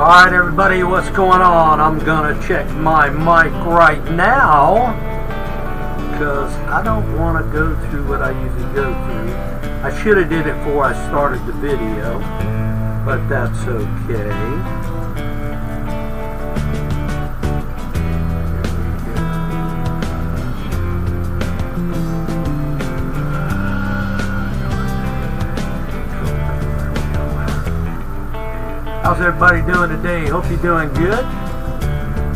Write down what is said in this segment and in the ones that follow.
Alright everybody, what's going on? I'm gonna check my mic right now because I don't want to go through what I usually go through. I should have did it before I started the video, but that's okay. How's everybody doing today? Hope you're doing good.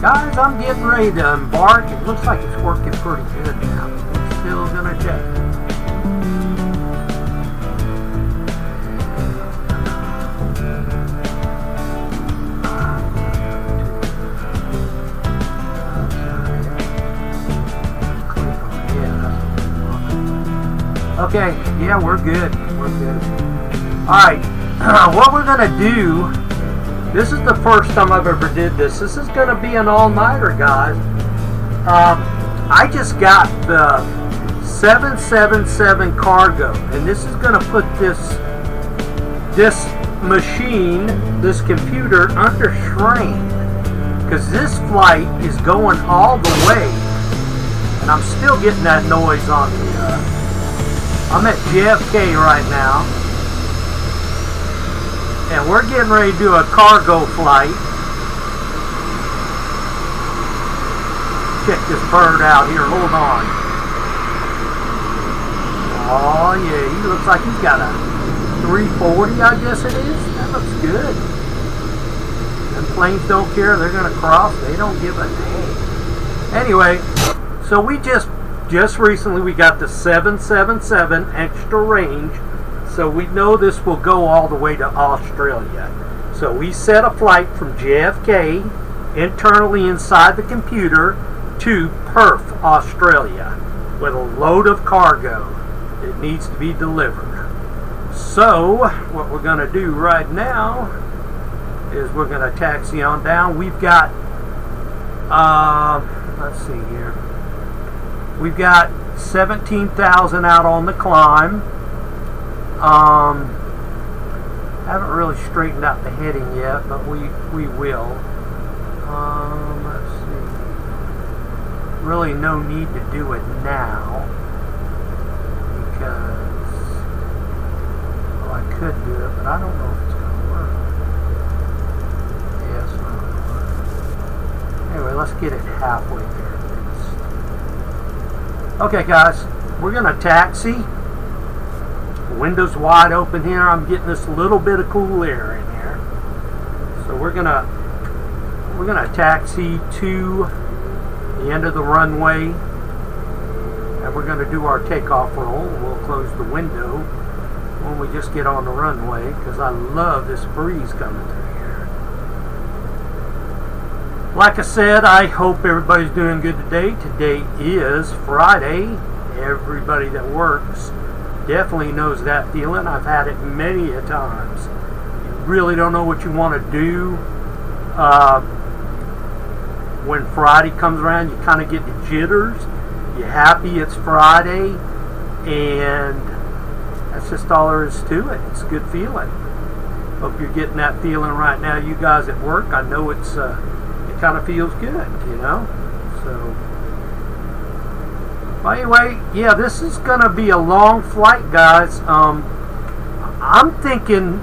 Guys, I'm getting ready to embark. It looks like it's working pretty good now. I'm still gonna check. Okay, yeah, we're good. We're good. Alright, what we're gonna do. This is the first time I've ever did this. This is going to be an all-nighter, guys. I just got the 777 cargo, and this is going to put this machine, this computer, under strain, because this flight is going all the way, and I'm still getting that noise on the. I'm at JFK right now. And we're getting ready to do a cargo flight. Check this bird out here. Hold on. Oh, yeah. He looks like he's got a 340, I guess it is. That looks good. And planes don't care. They're going to cross. They don't give a damn. Anyway, so we just recently we got the 777 extra range. So we know this will go all the way to Australia. So we set a flight from JFK internally inside the computer to Perth, Australia, with a load of cargo that needs to be delivered. So what we're going to do right now is we're going to taxi on down. We've got, let's see here. We've got 17,000 out on the climb. Haven't really straightened out the heading yet, but we will. Let's see. Really no need to do it now because, well, I could do it, but I don't know if it's going to work. Yeah, it's not going to work. Anyway, let's get it halfway there at least. Okay, guys, we're going to taxi. Windows wide open here. I'm getting this little bit of cool air in here. So we're gonna taxi to the end of the runway, and we're gonna do our takeoff roll. We'll close the window when we just get on the runway because I love this breeze coming through here. Like I said, I hope everybody's doing good today. Today is Friday. Everybody that works definitely knows that feeling. I've had it many a times. You really don't know what you want to do when Friday comes around. You kind of get the jitters. You're happy it's Friday, and that's just all there is to it. It's a good feeling. Hope you're getting that feeling right now, you guys at work. I know it kind of feels good, you know. So. Well, anyway, yeah, this is going to be a long flight, guys. I'm thinking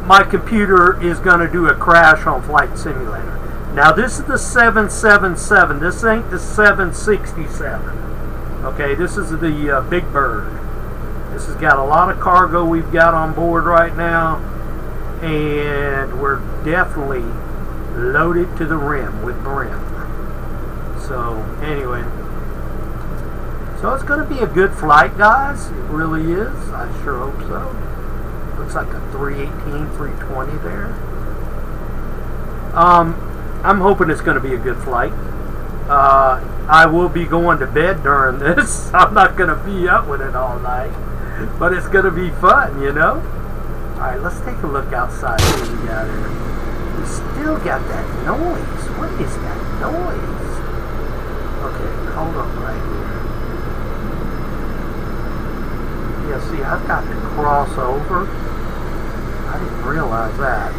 my computer is going to do a crash on Flight Simulator. Now, this is the 777. This ain't the 767. Okay, this is the Big Bird. This has got a lot of cargo we've got on board right now, and we're definitely loaded to the rim with brim. So, anyway. So it's going to be a good flight, guys. It really is. I sure hope so. Looks like a 318, 320 there. I'm hoping it's going to be a good flight. I will be going to bed during this. I'm not going to be up with it all night. But it's going to be fun, you know? Alright, let's take a look outside. What we got here? We still got that noise. What is that noise? Okay, hold on right here. Yeah, see, I've got to cross over. I didn't realize that.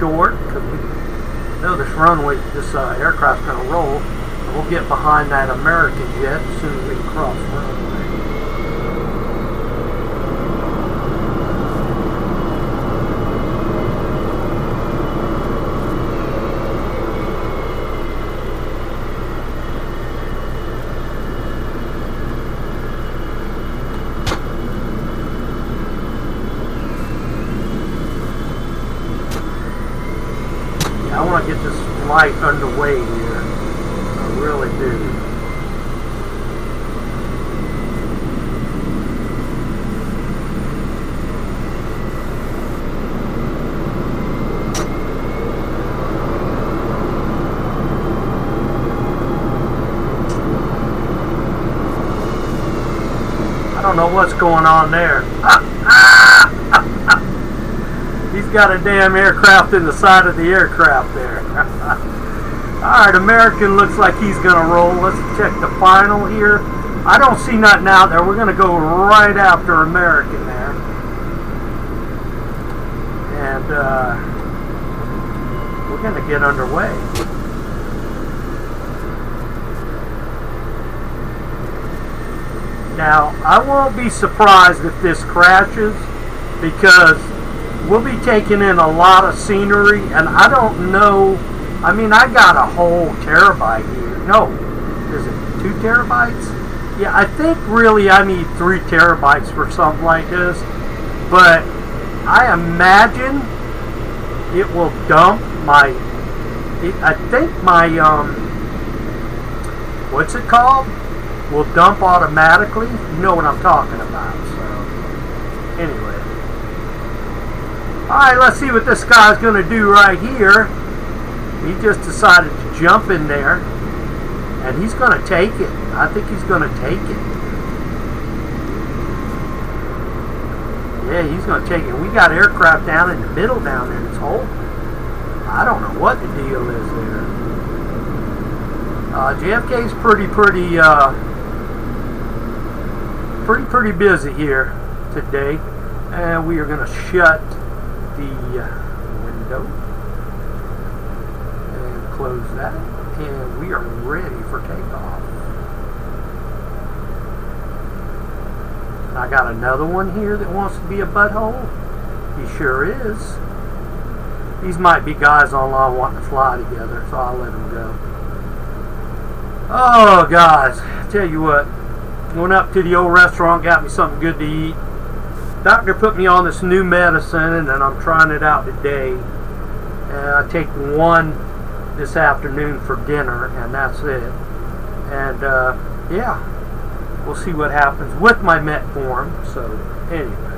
short because we know this runway, this aircraft's going to roll. And we'll get behind that American jet as soon as we cross the runway. I want to get this flight underway here. I really do. I don't know what's going on there. He's got a damn aircraft in the side of the aircraft there. Alright, American looks like he's going to roll. Let's check the final here. I don't see nothing out there. We're going to go right after American there. And we're going to get underway. Now, I won't be surprised if this crashes because we'll be taking in a lot of scenery, and I don't know. I mean, I got a whole terabyte here. No, is it 2 terabytes? Yeah, I think really I need 3 terabytes for something like this. But I imagine it will dump my. I think my what's it called? Will dump automatically. You know what I'm talking about. So anyway. Alright, let's see what this guy's going to do right here. He just decided to jump in there. And he's going to take it. I think he's going to take it. Yeah, he's going to take it. We got aircraft down in the middle down there in this hole. I don't know what the deal is there. JFK's pretty busy here today. And we are going to shut the window and close that, and we are ready for takeoff. And I got another one here that wants to be a butthole. He sure is. These might be guys online wanting to fly together, so I'll let them go. Oh guys, tell you what, went up to the old restaurant, got me something good to eat. Doctor put me on this new medicine, and then I'm trying it out today. And I take one this afternoon for dinner, and that's it. And yeah, we'll see what happens with my metformin. So anyway,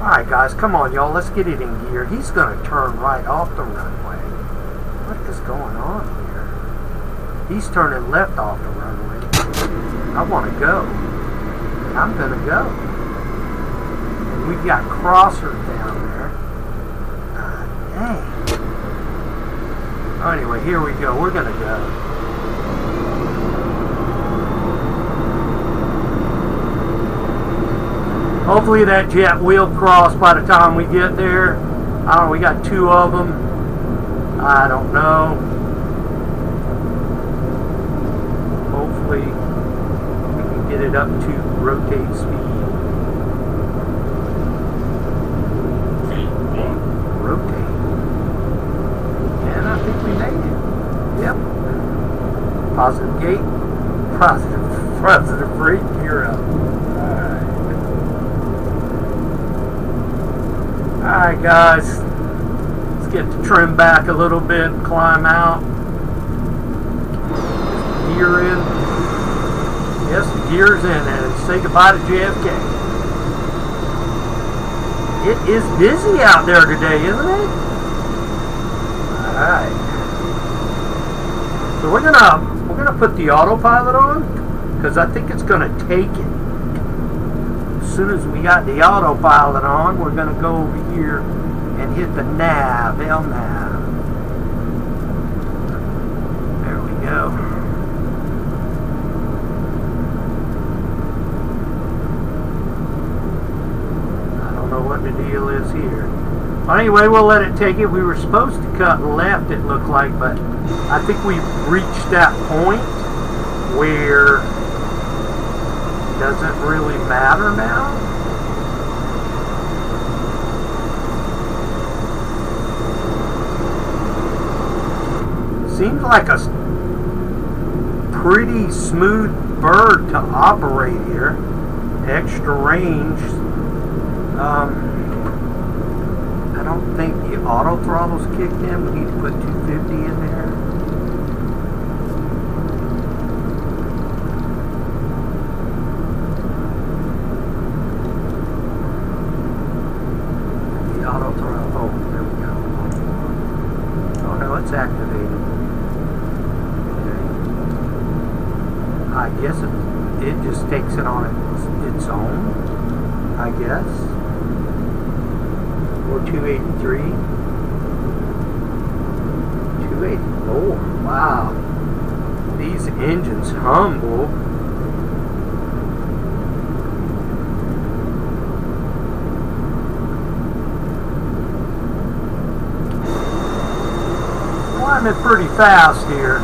all right, guys, come on, y'all, let's get it in gear. He's gonna turn right off the runway. What is going on here? He's turning left off the runway. I want to go. I'm gonna go. We've got crossers down there. Dang. Oh, anyway, here we go. We're going to go. Hopefully that jet will cross by the time we get there. I don't know, we got 2 of them. I don't know. Hopefully we can get it up to rotate speed. Positive gate, positive brake, gear up. Alright guys, let's get the trim back a little bit, climb out. Gear in. Yes, the gear's in, and say goodbye to JFK. It is busy out there today, isn't it? Alright. So we're gonna put the autopilot on because I think it's gonna take it. As soon as we got the autopilot on, we're gonna go over here and hit the nav, LNAV. There we go. I don't know what the deal is here. Well, anyway, we'll let it take it. We were supposed to cut left, it looked like, but I think we've reached that point where it doesn't really matter now. Seems like a pretty smooth bird to operate here. Extra range. I don't think the auto throttle's kicked in. We need to put 250 in there. The auto throttle. Oh, there we go. Oh no, it's activated. Okay. I guess it just takes it on its own, I guess. Or 283. 284. Wow. These engines humble. Climbing pretty fast here.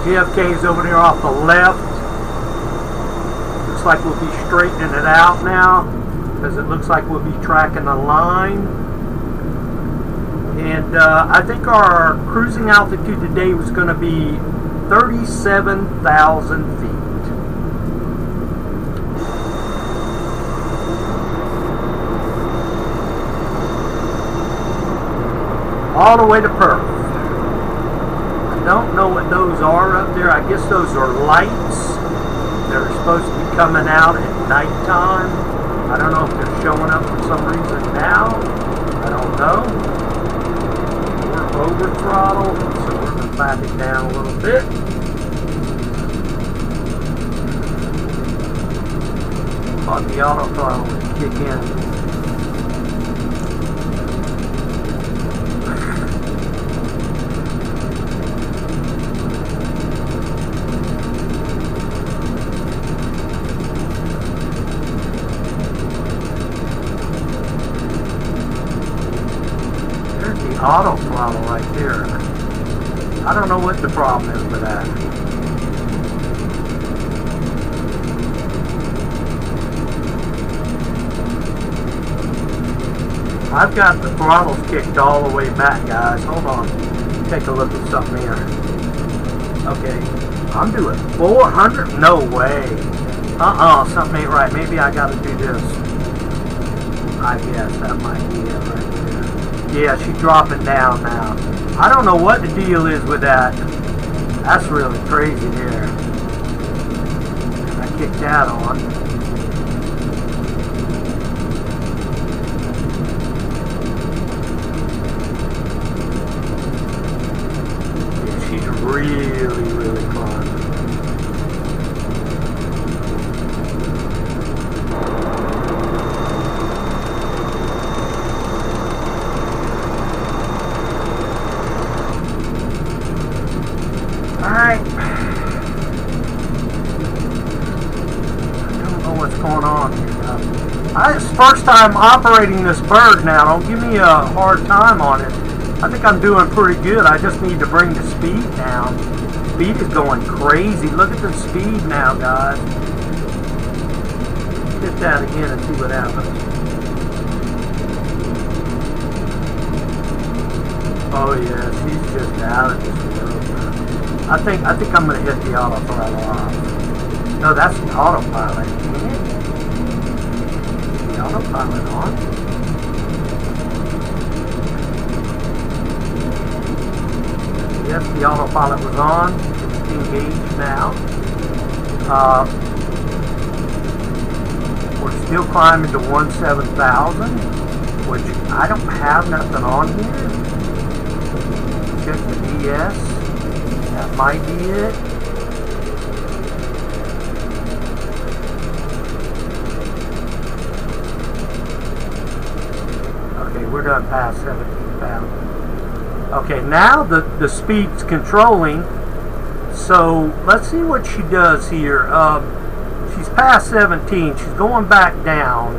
Kjfk's over there off the left. Looks like we'll be straightening it out now, because it looks like we'll be tracking the line. And I think our cruising altitude today was going to be 37,000 feet. All the way to Perth. I don't know what those are up there. I guess those are lights. They're supposed to be coming out at nighttime. I don't know if they're showing up for some reason now. I don't know. We're over throttle, so we're going to back it down a little bit. Thought the auto throttle would kick in. Auto throttle right there. I don't know what the problem is with that. I've got the throttles kicked all the way back, guys. Hold on. Take a look at something here. Okay. I'm doing 400? No way. Something ain't right. Maybe I gotta do this. I guess that might be it right there. Yeah, she's dropping down now. I don't know what the deal is with that. That's really crazy there. I kicked that on. Yeah, she's really climbing. Alright. I don't know what's going on here. It's first time operating this bird now. Don't give me a hard time on it. I think I'm doing pretty good. I just need to bring the speed down. Speed is going crazy. Look at the speed now, guys. Hit that again and see what happens. Oh yeah, she's just out of this world. I think I'm gonna hit the auto throttle off. No, that's the autopilot. Is the autopilot on? Yes, the autopilot was on. It's engaged now. We're still climbing to 17,000, which I don't have nothing on here. Check the DS. That might be it. Okay, we're done past 17,000. Okay, now the speed's controlling. So let's see what she does here. She's past 17. She's going back down.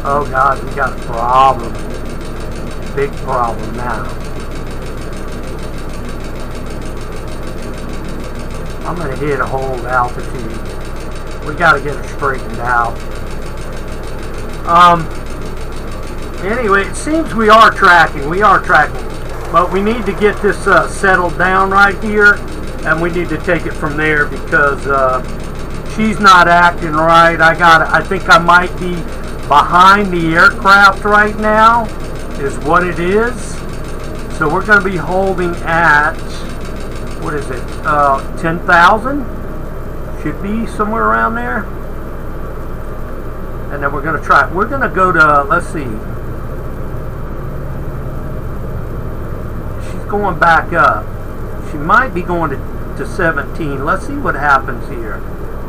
Oh God, we got a problem. Big problem now. I'm going to hit a hold altitude. We got to get it straightened out. Anyway, it seems we are tracking. But we need to get this settled down right here, and we need to take it from there because she's not acting right. I think I might be behind the aircraft right now, is what it is. So we're going to be holding at, what is it, 10,000? Should be somewhere around there. And then we're going to try, we're going to go to, let's see. She's going back up. She might be going to 17. Let's see what happens here.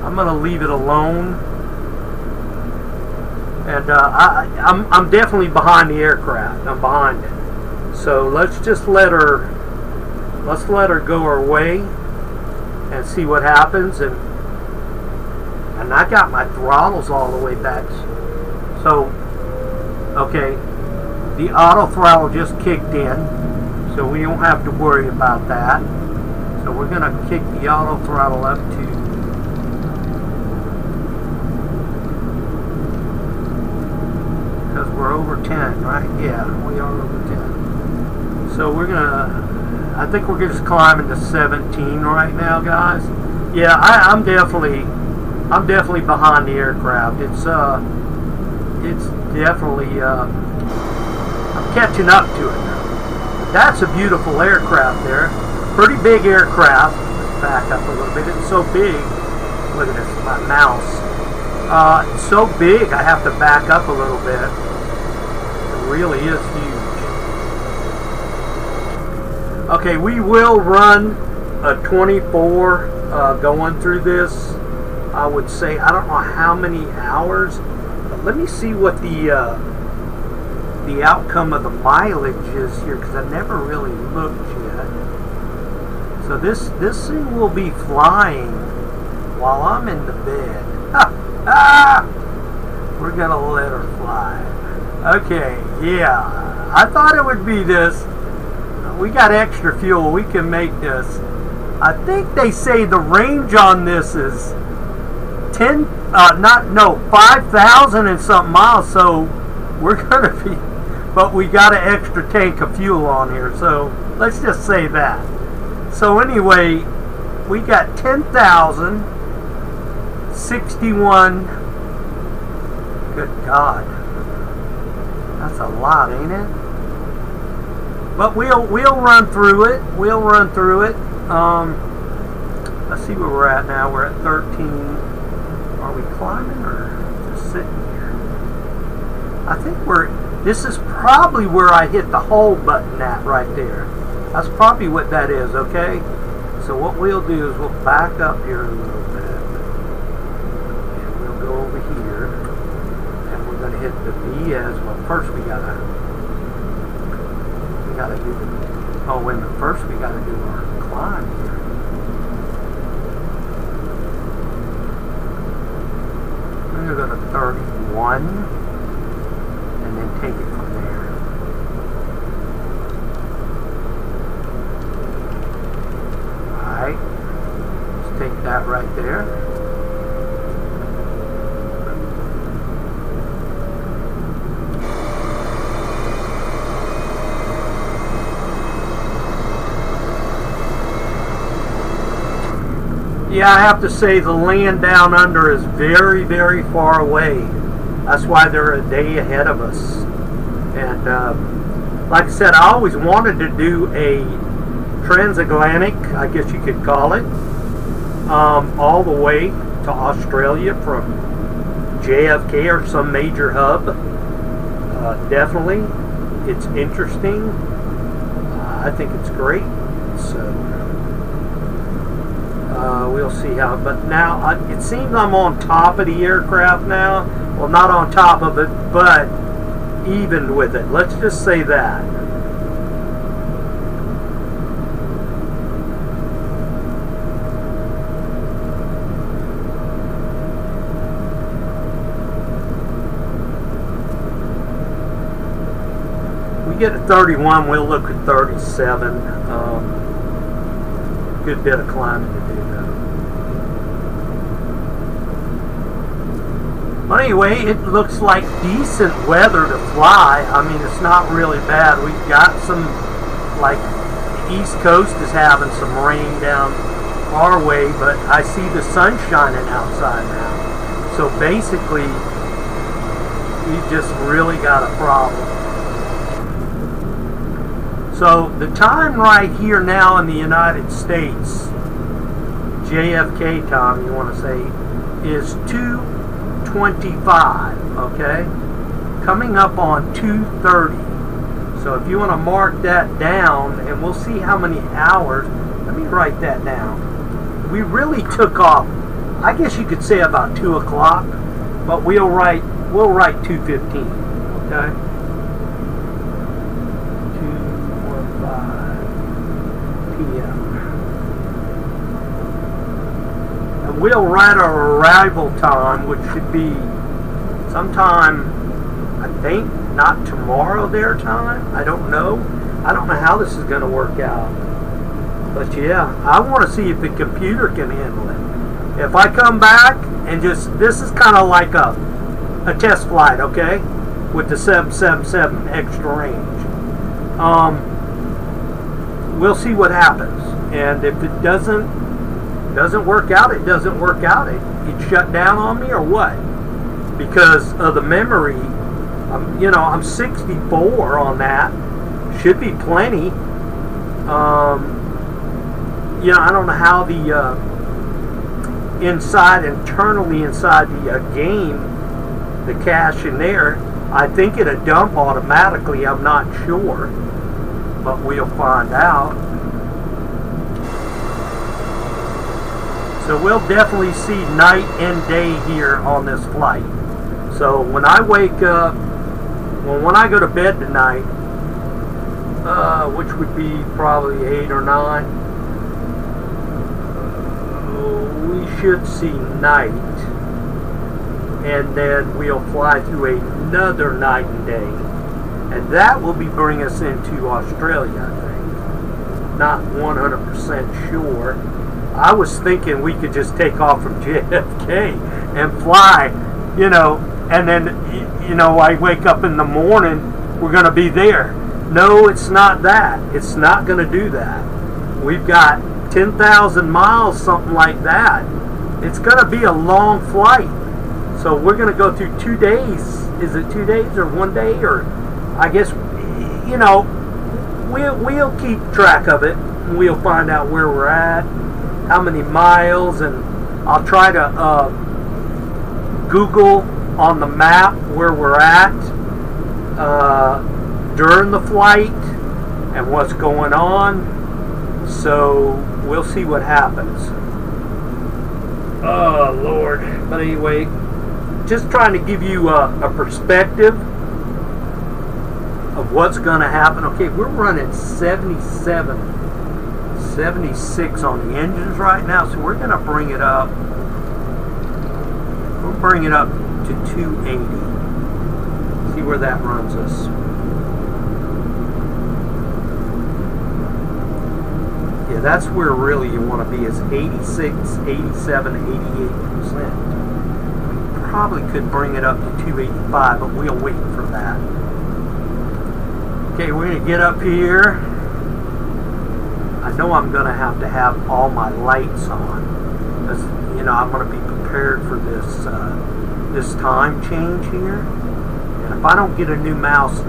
I'm going to leave it alone. And I'm definitely behind the aircraft. I'm behind it. So let's just let her go her way and see what happens. And I got my throttles all the way back. So, okay, the auto throttle just kicked in, so we don't have to worry about that. So we're going to kick the auto throttle up to, because we're over 10, right? Yeah, we are over 10. So we're going to, I think we're just climbing to 17 right now, guys. Yeah, I'm definitely behind the aircraft. It's definitely, I'm catching up to it now. That's a beautiful aircraft there. Pretty big aircraft. Let's back up a little bit. It's so big. Look at this, my mouse. It's so big, I have to back up a little bit. It really is huge. Okay, we will run a 24 going through this. I would say, I don't know how many hours, but let me see what the outcome of the mileage is here, because I never really looked yet. So this thing will be flying while I'm in the bed. We're gonna let her fly. Okay, yeah, I thought it would be this. We got extra fuel, we can make this. I think they say the range on this is 5,000 and something miles, so we're gonna be, but we got an extra tank of fuel on here, so let's just say that. So anyway, we got 10,061. Good God, that's a lot, ain't it? But we'll run through it. We'll run through it. Let's see where we're at now. We're at 13. Are we climbing or just sitting here? I think this is probably where I hit the hold button at right there. That's probably what that is, okay? So what we'll do is we'll back up here a little bit. And we'll go over here. And we're going to hit the BS. Well, first we gotta do the, oh wait a minute, first we gotta do our climb here. We're gonna go to 31 and then take it from there. Alright, let's take that right there. Yeah, I have to say the land down under is very, very far away. That's why they're a day ahead of us. And like I said, I always wanted to do a transatlantic, I guess you could call it, all the way to Australia from JFK or some major hub. Definitely, it's interesting. I think it's great. So we'll see how, but now it seems I'm on top of the aircraft now. Well, not on top of it, but even with it. Let's just say that. get a 31, we'll look at 37. Good bit of climbing to do though. But anyway, it looks like decent weather to fly. I mean, it's not really bad. We've got some, like, the East Coast is having some rain down our way, but I see the sun shining outside now. So basically, we just really got a problem. So the time right here now in the United States, JFK time, you want to say, is 2:25, okay? Coming up on 2:30. So if you want to mark that down, and we'll see how many hours, let me write that down. We really took off, I guess you could say about 2 o'clock, but we'll write 2:15, okay? 2:15 p.m. And we'll write our arrival time, which should be sometime, I think, not tomorrow their time. I don't know. I don't know how this is going to work out. But yeah, I want to see if the computer can handle it. If I come back and just, this is kind of like a test flight, okay? With the 777 extra range. We'll see what happens. And if it doesn't work out, it doesn't work out. It shut down on me or what? Because of the memory. You know, I'm 64 on that. Should be plenty. You know, I don't know how the internally inside the game, the cache in there, I think it'll dump automatically. I'm not sure, but we'll find out. So we'll definitely see night and day here on this flight. So when I wake up, when I go to bed tonight, which would be probably 8 or 9, we should see night, and then we'll fly through another night and day, and that will be bringing us into Australia, I think. Not 100% sure. I was thinking we could just take off from JFK and fly, you know, and then, you know, I wake up in the morning, we're going to be there. No, it's not that. It's not going to do that. We've got 10,000 miles, something like that. It's going to be a long flight. So we're going to go through 2 days. Is it 2 days or 1 day? Or I guess, you know, we'll keep track of it. We'll find out where we're at, how many miles, and I'll try to Google on the map where we're at during the flight and what's going on. So we'll see what happens. Oh Lord. But anyway, just trying to give you a perspective of what's going to happen. Okay, we're running 76 on the engines right now, so we're going to bring it up. We'll bring it up to 280. See where that runs us. Yeah, that's where really you want to be, is 86, 87, 88%. We probably could bring it up to 285, but we'll wait for that. Okay, we're going to get up here. I know I'm going to have all my lights on, because, you know, I'm going to be prepared for this this time change here. And if I don't get a new mouse,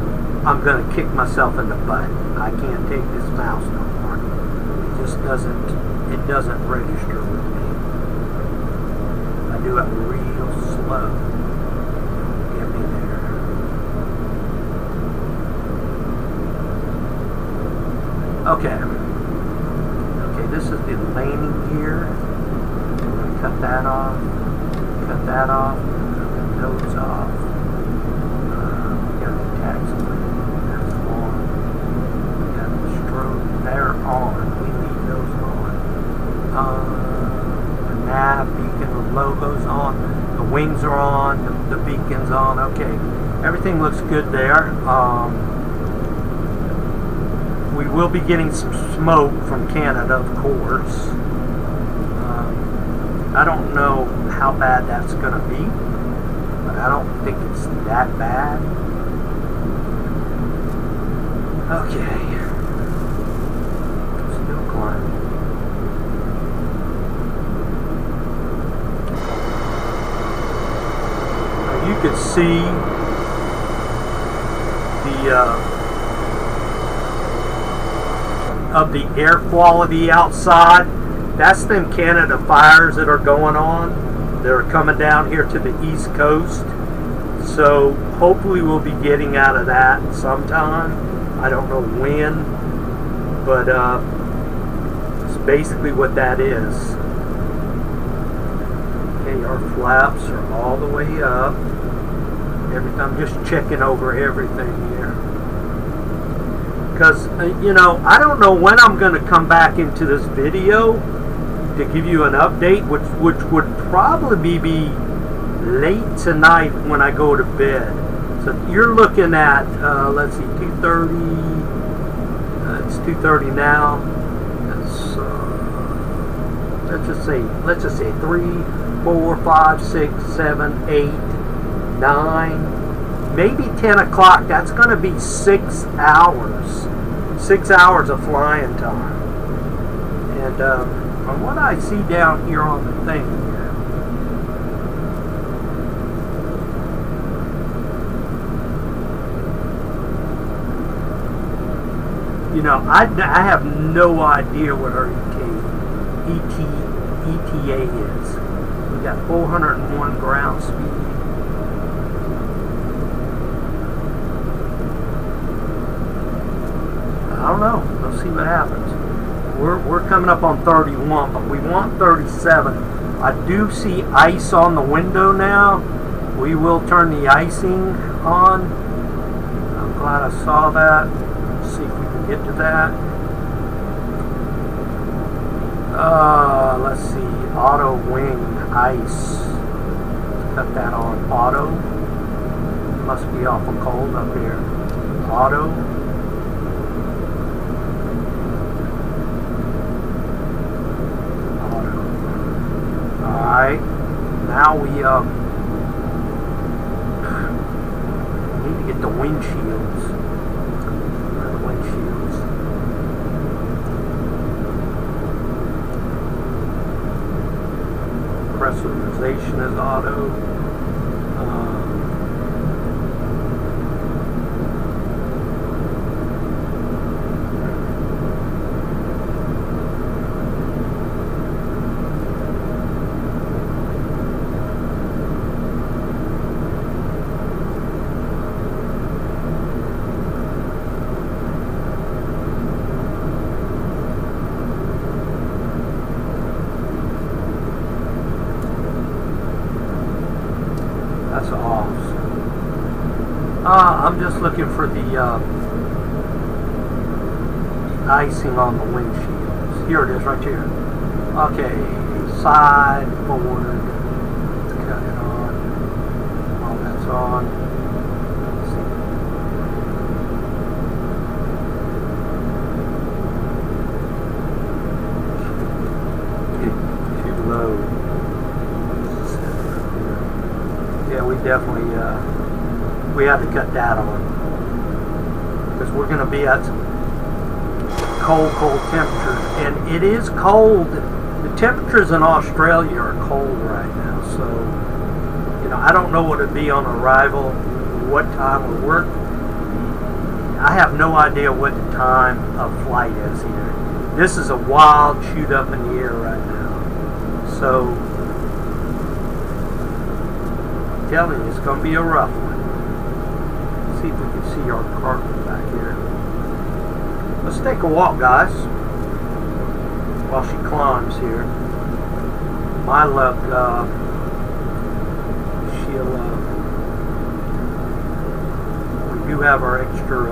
I'm going to kick myself in the butt. I can't take this mouse no more. It just doesn't register with me. I do it real slow. Get me there. Okay. This is the landing gear. I'm going to cut that off. Cut that off. Those off. We got the taxi. That's on. We got the strobe. They're on. We leave those on. The nav beacon, the logo's on. The wings are on. The beacon's on. Okay. Everything looks good there. we will be getting some smoke from Canada, of course. I don't know how bad that's going to be, but I don't think it's that bad. Okay. Still climbing. Now you can see of the air quality outside. That's them Canada fires that are going on. They're coming down here to the East Coast. So hopefully we'll be getting out of that sometime. I don't know when, but it's basically what that is. Okay, our flaps are all the way up. I'm just checking over everything here. Because, you know, I don't know when I'm going to come back into this video to give you an update, which would probably be late tonight when I go to bed. So you're looking at, let's see, 2:30. It's 2:30 now. It's, let's just say 3, 4, 5, 6, 7, 8, 9, maybe 10 o'clock. That's going to be 6 hours. 6 hours of flying time. And from what I see down here on the thing here, you know, I have no idea what our ETA is. We got 401 ground speed. I don't know. Let's see what happens. We're coming up on 31, but we want 37. I do see ice on the window now. We will turn the icing on. I'm glad I saw that. Let's see if we can get to that. Let's see. Auto wing ice. Cut that on. Auto. Must be awful cold up here. Auto. Alright, now we need to get the windshields. Where are the windshields? Pressurization is auto. That's off. I'm just looking for the icing on the windshields. Here it is, right here. Okay, side, forward. Cut it on. Oh, that's on. Too low. Yeah, we definitely we have to cut that on because we're going to be at cold temperatures, and it is cold. The temperatures in Australia are cold right now, so you know, I don't know what it'd be on arrival, what time we work. I have no idea what the time of flight is here. This is a wild shoot up in the air right now, so telling you, it's going to be a rough one. Let's see if we can see our carpet back here. Let's take a walk, guys, while she climbs here. My luck, we do have our extra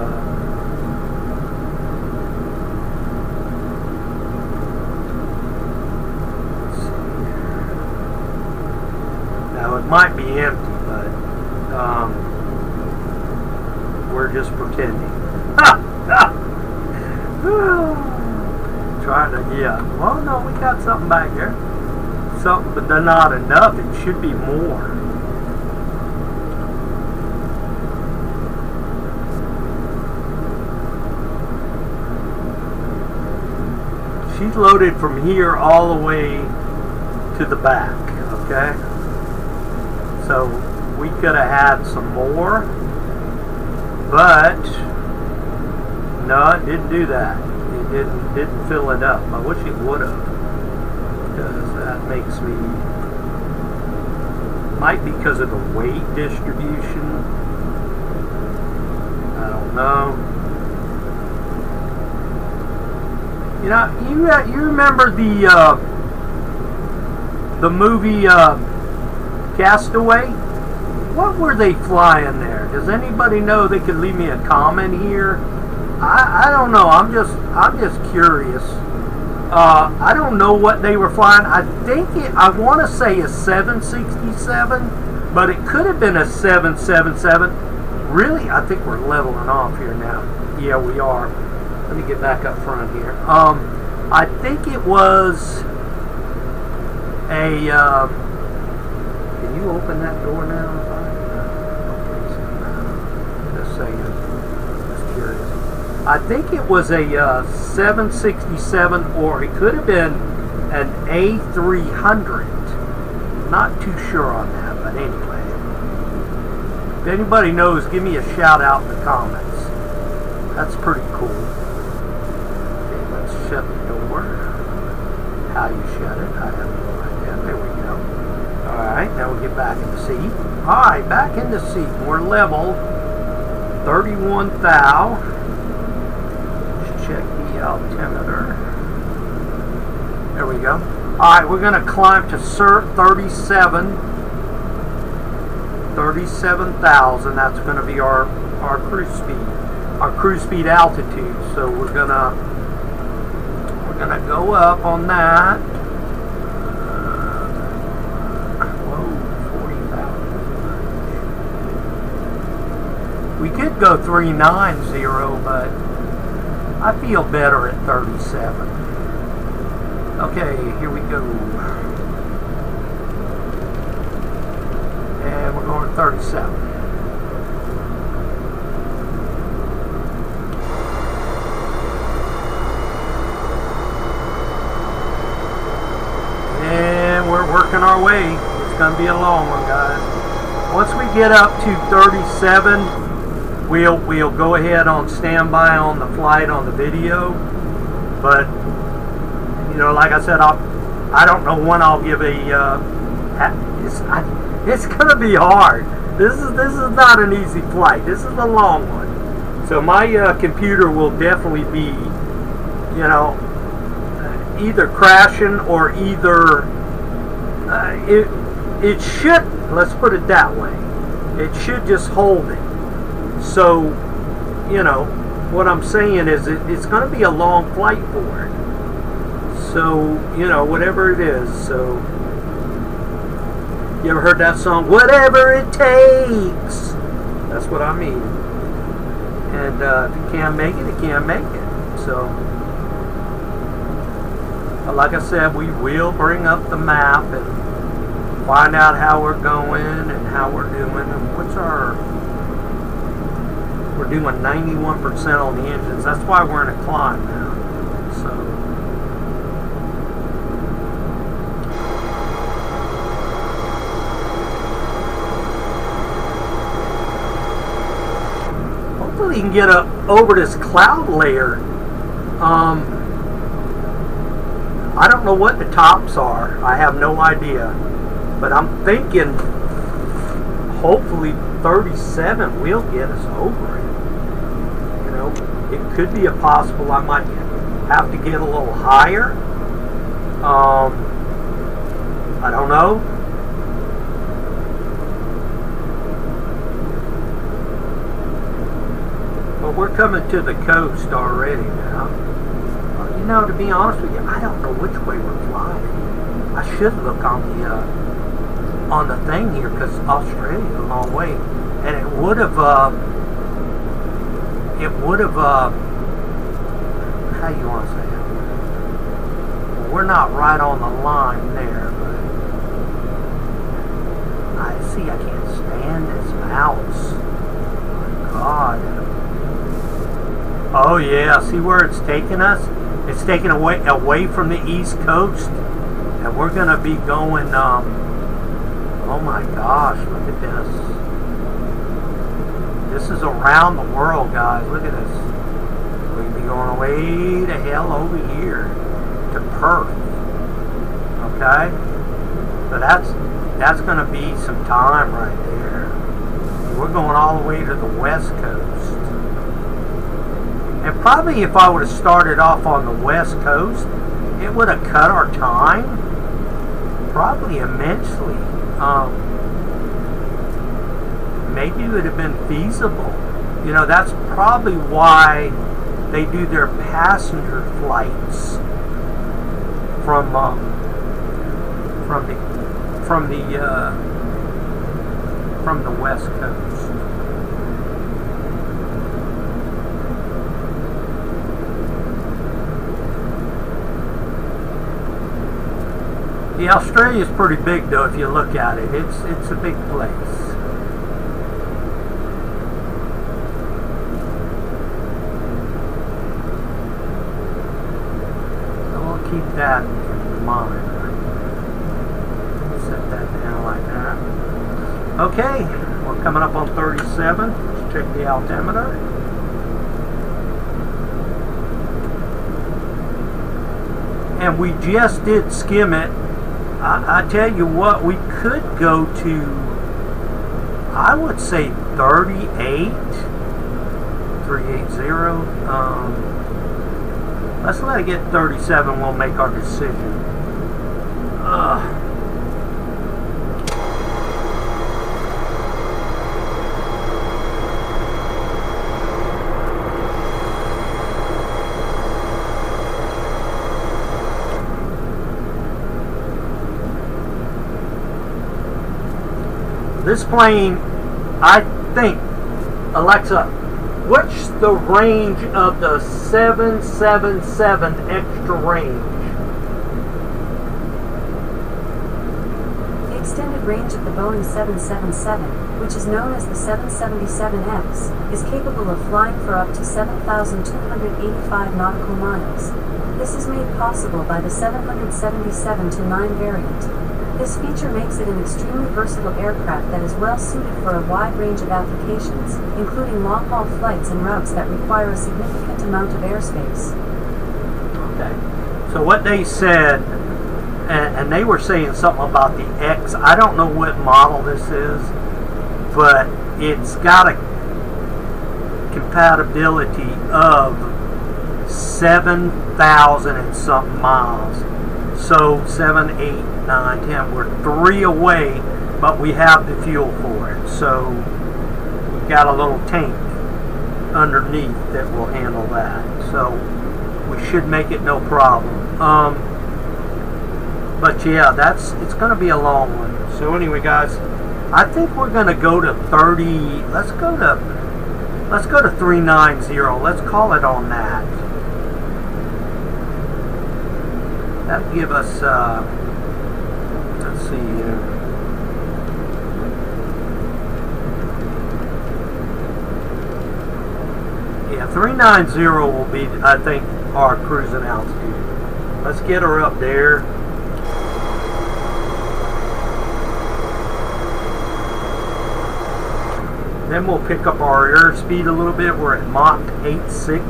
it might be empty, but we're just pretending. Trying to, yeah. Well, no, we got something back there. Something, but they're not enough. It should be more. She's loaded from here all the way to the back, okay? So we could have had some more, but no, it didn't do that. It didn't fill it up. I wish it would have, because that makes me, might be because of the weight distribution. I don't know. You know, you remember the movie Castaway? What were they flying there? Does anybody know? They could leave me a comment here. I don't know. I'm just curious. I don't know what they were flying. I want to say a 767, but it could have been a 777. Really, I think we're leveling off here now. Yeah, we are. Let me get back up front here. I think it was a. Can you open that door now? Just saying. Just curious. I think it was a 767, or it could have been an A300. Not too sure on that, but anyway. If anybody knows, give me a shout out in the comments. That's pretty cool. Okay, let's shut the door. How you shut it, I have no idea. There we go. Alright, now we get back in the seat. Alright, back in the seat. We're level 31 thou. Let's check the altimeter. There we go. Alright, we're going to climb to 37,000. That's going to be our cruise speed. Our cruise speed altitude. So we're gonna go up on that. Whoa, 40,000. We could go 390, but I feel better at 37. Okay, here we go. And we're going to 37. Working our way. It's going to be a long one, guys. Once we get up to 37, we'll go ahead on standby on the flight on the video. But you know, like I said, I don't know when I'll give a. It's going to be hard. This is not an easy flight. This is a long one. So my computer will definitely be, you know, either crashing or either. It should, let's put it that way, it should just hold it. So, you know, what I'm saying is it's going to be a long flight for it. So, you know, whatever it is. So, you ever heard that song, Whatever It Takes? That's what I mean. And if you can't make it, you can't make it. So, but like I said, we will bring up the map and find out how we're going and how we're doing. And what's our... We're doing 91% on the engines. That's why we're in a climb now. So... hopefully you can get over this cloud layer. I don't know what the tops are. I have no idea. But I'm thinking hopefully 37 will get us over it. You know, it could be a possible I might have to get a little higher. I don't know. But we're coming to the coast already now. You know, to be honest with you, I don't know which way we're flying. I should look on the thing here, because Australia is a long way, and it would have how you want to say it? Well, we're not right on the line there, but I see I can't stand this mouse. Oh my God. Oh yeah, see where it's taking us? It's taking away from the East Coast, and we're gonna be going. Oh my gosh, look at this. This is around the world, guys. Look at this. We're gonna be going way to hell over here to Perth. Okay, so that's gonna be some time right there. We're going all the way to the West Coast. And probably if I would have started off on the West Coast, it would have cut our time probably immensely. Maybe it would have been feasible. You know, that's probably why they do their passenger flights from the West Coast. Yeah, Australia's pretty big though if you look at it. It's a big place. So we'll keep that in mind. Set that down like that. Okay, we're coming up on 37. Let's check the altimeter. And we just did skim it. I tell you what, we could go to, I would say 38, 380. Let's let it get 37. We'll make our decision. This plane, I think, Alexa, what's the range of the 777 extra range? The extended range of the Boeing 777, which is known as the 777X, is capable of flying for up to 7,285 nautical miles. This is made possible by the 777-9 variant. This feature makes it an extremely versatile aircraft that is well suited for a wide range of applications, including long-haul flights and routes that require a significant amount of airspace. Okay. So what they said, and they were saying something about the X. I don't know what model this is, but it's got a compatibility of 7,000 and something miles. So 7, 8, 9, 10. We're 3 away, but we have the fuel for it. So we've got a little tank underneath that will handle that. So we should make it no problem. But yeah, it's going to be a long one. So anyway, guys, I think we're going to go to 30. Let's go to 390. Let's call it on that. That'll give us, let's see here. Yeah, 390 will be, I think, our cruising altitude. Let's get her up there. Then we'll pick up our airspeed a little bit. We're at Mach 8.6.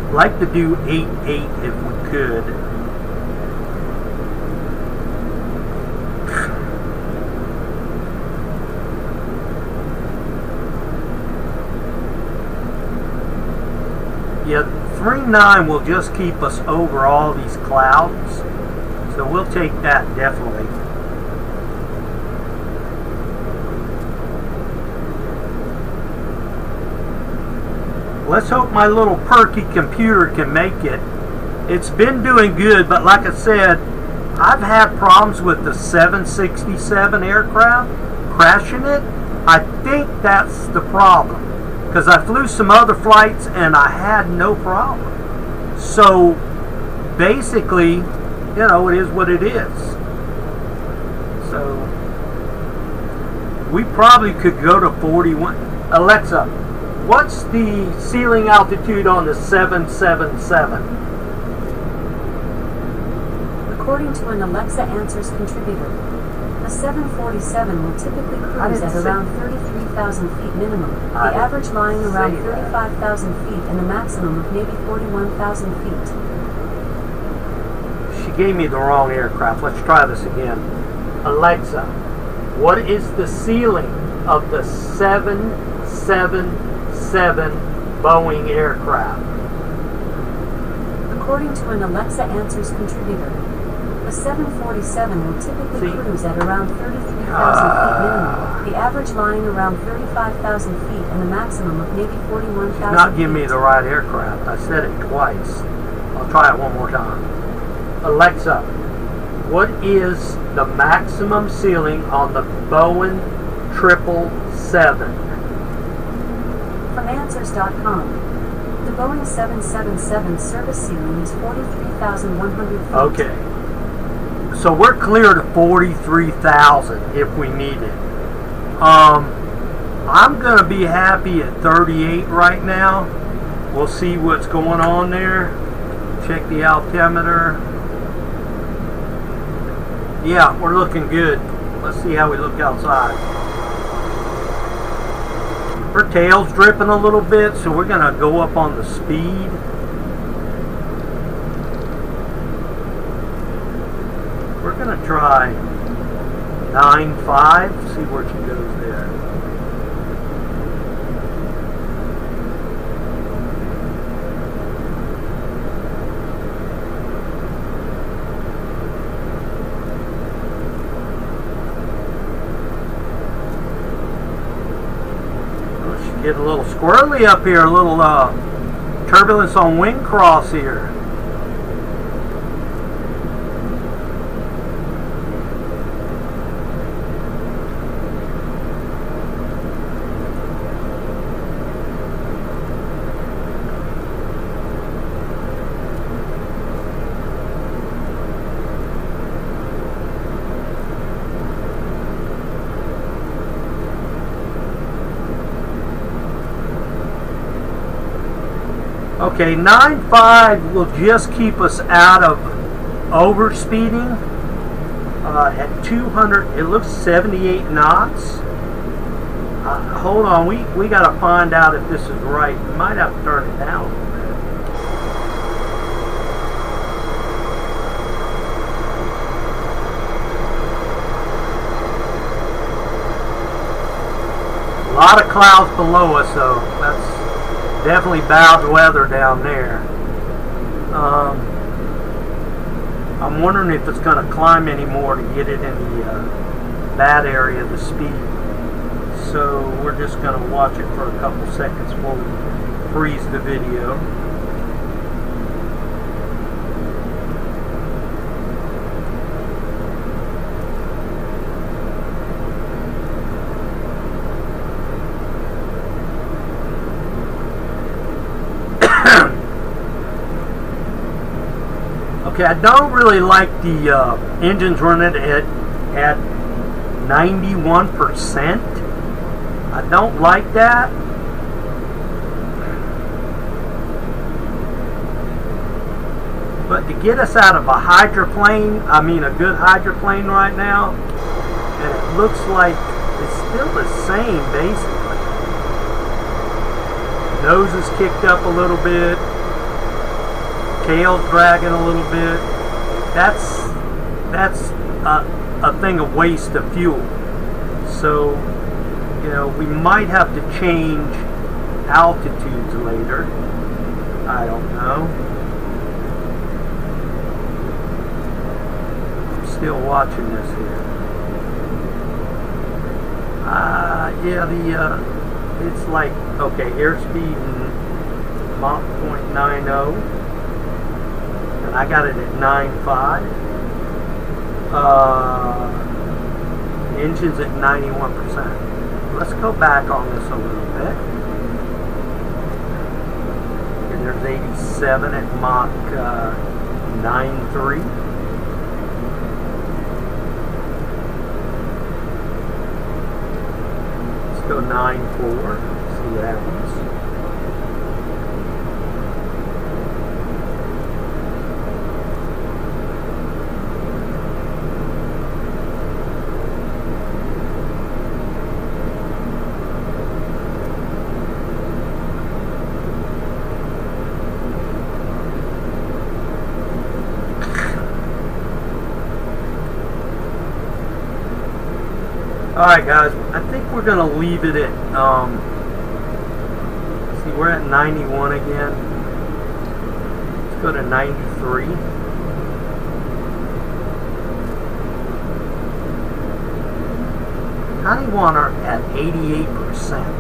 I'd like to do 8.8 if we could. Yeah, 3.9 will just keep us over all these clouds. So we'll take that definitely. Let's hope my little perky computer can make it. It's been doing good, but like I said, I've had problems with the 767 aircraft crashing it. I think that's the problem, because I flew some other flights and I had no problem. So basically, you know, it is what it is. So we probably could go to 41. Alexa, what's the ceiling altitude on the 777? According to an Alexa Answers contributor, the 747 will typically cruise at around 33,000 feet minimum, the average lying around 35,000 feet and a maximum of maybe 41,000 feet. She gave me the wrong aircraft. Let's try this again. Alexa, what is the ceiling of the 777 Boeing aircraft? According to an Alexa Answers contributor, the 747 will typically cruise at around 33,000 feet minimum, the average lying around 35,000 feet and a maximum of maybe 41,000 feet. Not giving me the right aircraft. I said it twice. I'll try it one more time. Alexa, what is the maximum ceiling on the Boeing 777? From Answers.com, the Boeing 777 service ceiling is 43,100 feet. Okay. So we're clear to 43,000 if we need it. I'm going to be happy at 38 right now. We'll see what's going on there. Check the altimeter. Yeah, we're looking good. Let's see how we look outside. Her tail's dripping a little bit, so we're going to go up on the speed. We're going to try 9.5, see where she goes there. Get a little squirrely up here, a little turbulence on wing cross here. Okay, 9.5 will just keep us out of overspeeding. At 200, it looks 78 knots. Hold on, we got to find out if this is right. We might have to turn it down. A lot of clouds below us, though. That's definitely bad weather down there. I'm wondering if it's going to climb anymore to get it in the bad area of the speed. So we're just going to watch it for a couple seconds before we freeze the video. Okay, I don't really like the engines running at 91%. I don't like that. But to get us out of a hydroplane, I mean a good hydroplane right now, and it looks like it's still the same basically. Nose is kicked up a little bit. Tail's dragging a little bit. That's a thing of waste of fuel. So, you know, we might have to change altitudes later. I don't know. I'm still watching this here. Yeah, it's like, okay, airspeed Mach 0.90. I got it at 9.5. Engine's at 91%. Let's go back on this a little bit. You're there's 87 at Mach 9.3. Let's go 9.4. See what happens. Alright guys, I think we're going to leave it at, see, we're at 91 again. Let's go to 93. Kind of want her at 88%.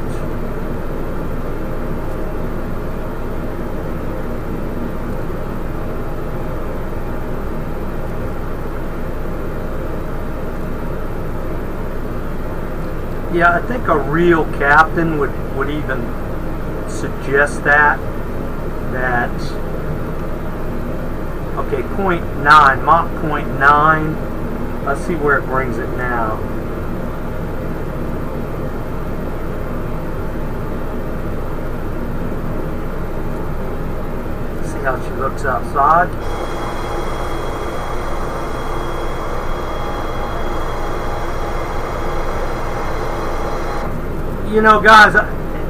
Yeah, I think a real captain would even suggest that, okay, 0.9, Mach 0.9, let's see where it brings it now. See how she looks outside. You know, guys,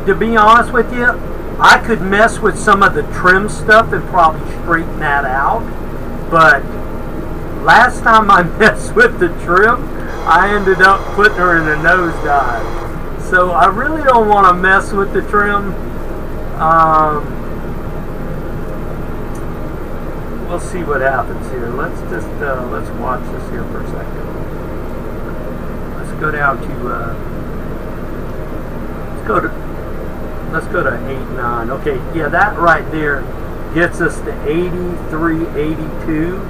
to be honest with you, I could mess with some of the trim stuff and probably straighten that out. But last time I messed with the trim, I ended up putting her in a nosedive. So I really don't want to mess with the trim. We'll see what happens here. Let's just let's watch this here for a second. Let's go down to. Let's go to 8.9. Okay, yeah, that right there gets us to 83, 82,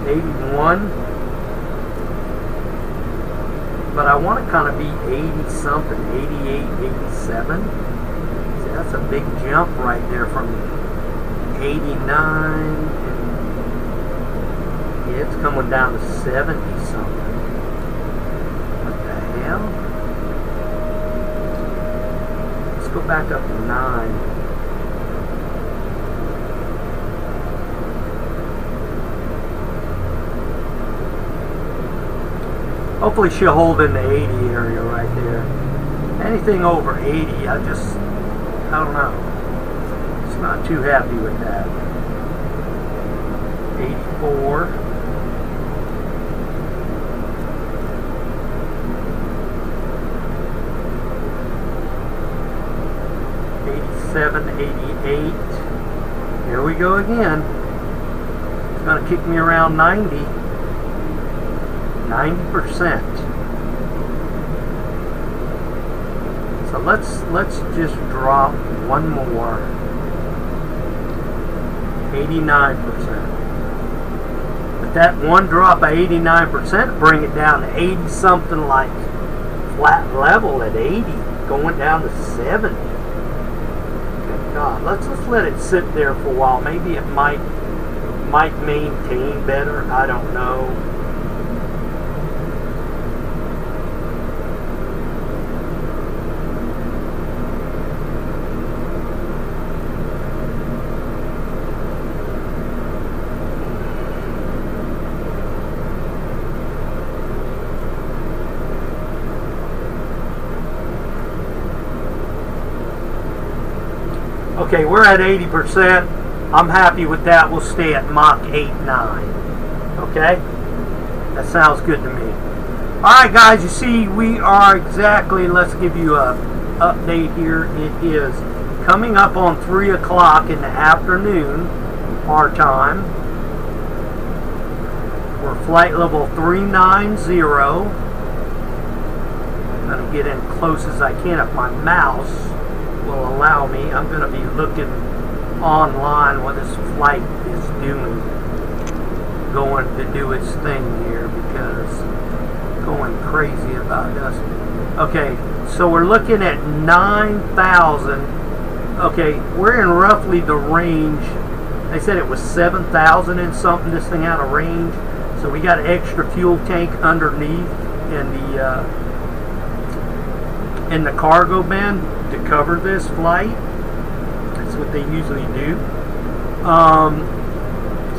81. But I want to kind of be 80 something, 88, 87. See, that's a big jump right there from 89. Yeah, it's coming down to 70 something. What the hell? Go back up to 9. Hopefully she'll hold in the 80 area right there. Anything over 80, I don't know. Just not too happy with that. 84. 88. Here we go again. It's going to kick me around 90. 90%. So let's just drop one more. 89%. But that one drop of 89% bring it down to 80 something, like flat level at 80, going down to 70. God, let's just let it sit there for a while. Maybe it might maintain better. I don't know. Okay, we're at 80%. I'm happy with that. We'll stay at Mach 8.9. Okay? That sounds good to me. Alright guys, you see we are exactly, let's give you a update here. It is coming up on 3 o'clock in the afternoon, our time. We're flight level 390. I'm going to get in close as I can if my mouse will allow me. I'm going to be looking online what this flight is doing, going to do its thing here, because going crazy about us. Okay, so we're looking at 9,000 Okay, we're in roughly the range. They said it was 7,000 and something, this thing out of range. So we got an extra fuel tank underneath in the cargo bin to cover this flight. That's what they usually do.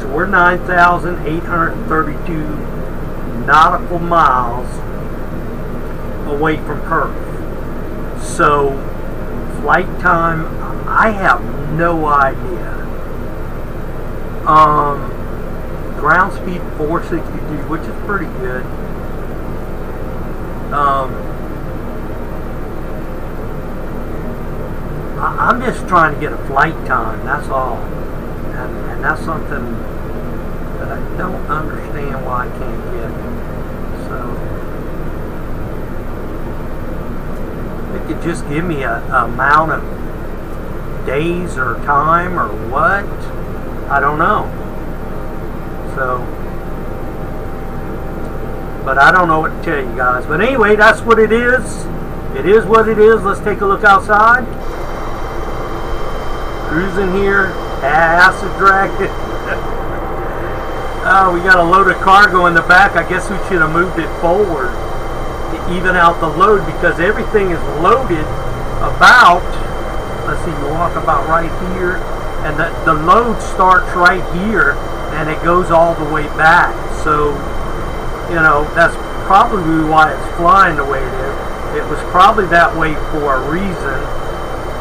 So we're 9,832 nautical miles away from Perth. So flight time, I have no idea. Ground speed 462, which is pretty good. I'm just trying to get a flight time, that's all. And that's something that I don't understand why I can't get. So it could just give me a amount of days or time or what. I don't know. So, but I don't know what to tell you guys. But anyway, that's what it is. It is what it is. Let's take a look outside. Cruising here, acid dragon. Oh, we got a load of cargo in the back. I guess we should have moved it forward to even out the load, because everything is loaded about, let's see, you walk about right here, and the load starts right here and it goes all the way back. So, you know, that's probably why it's flying the way it is. It was probably that way for a reason,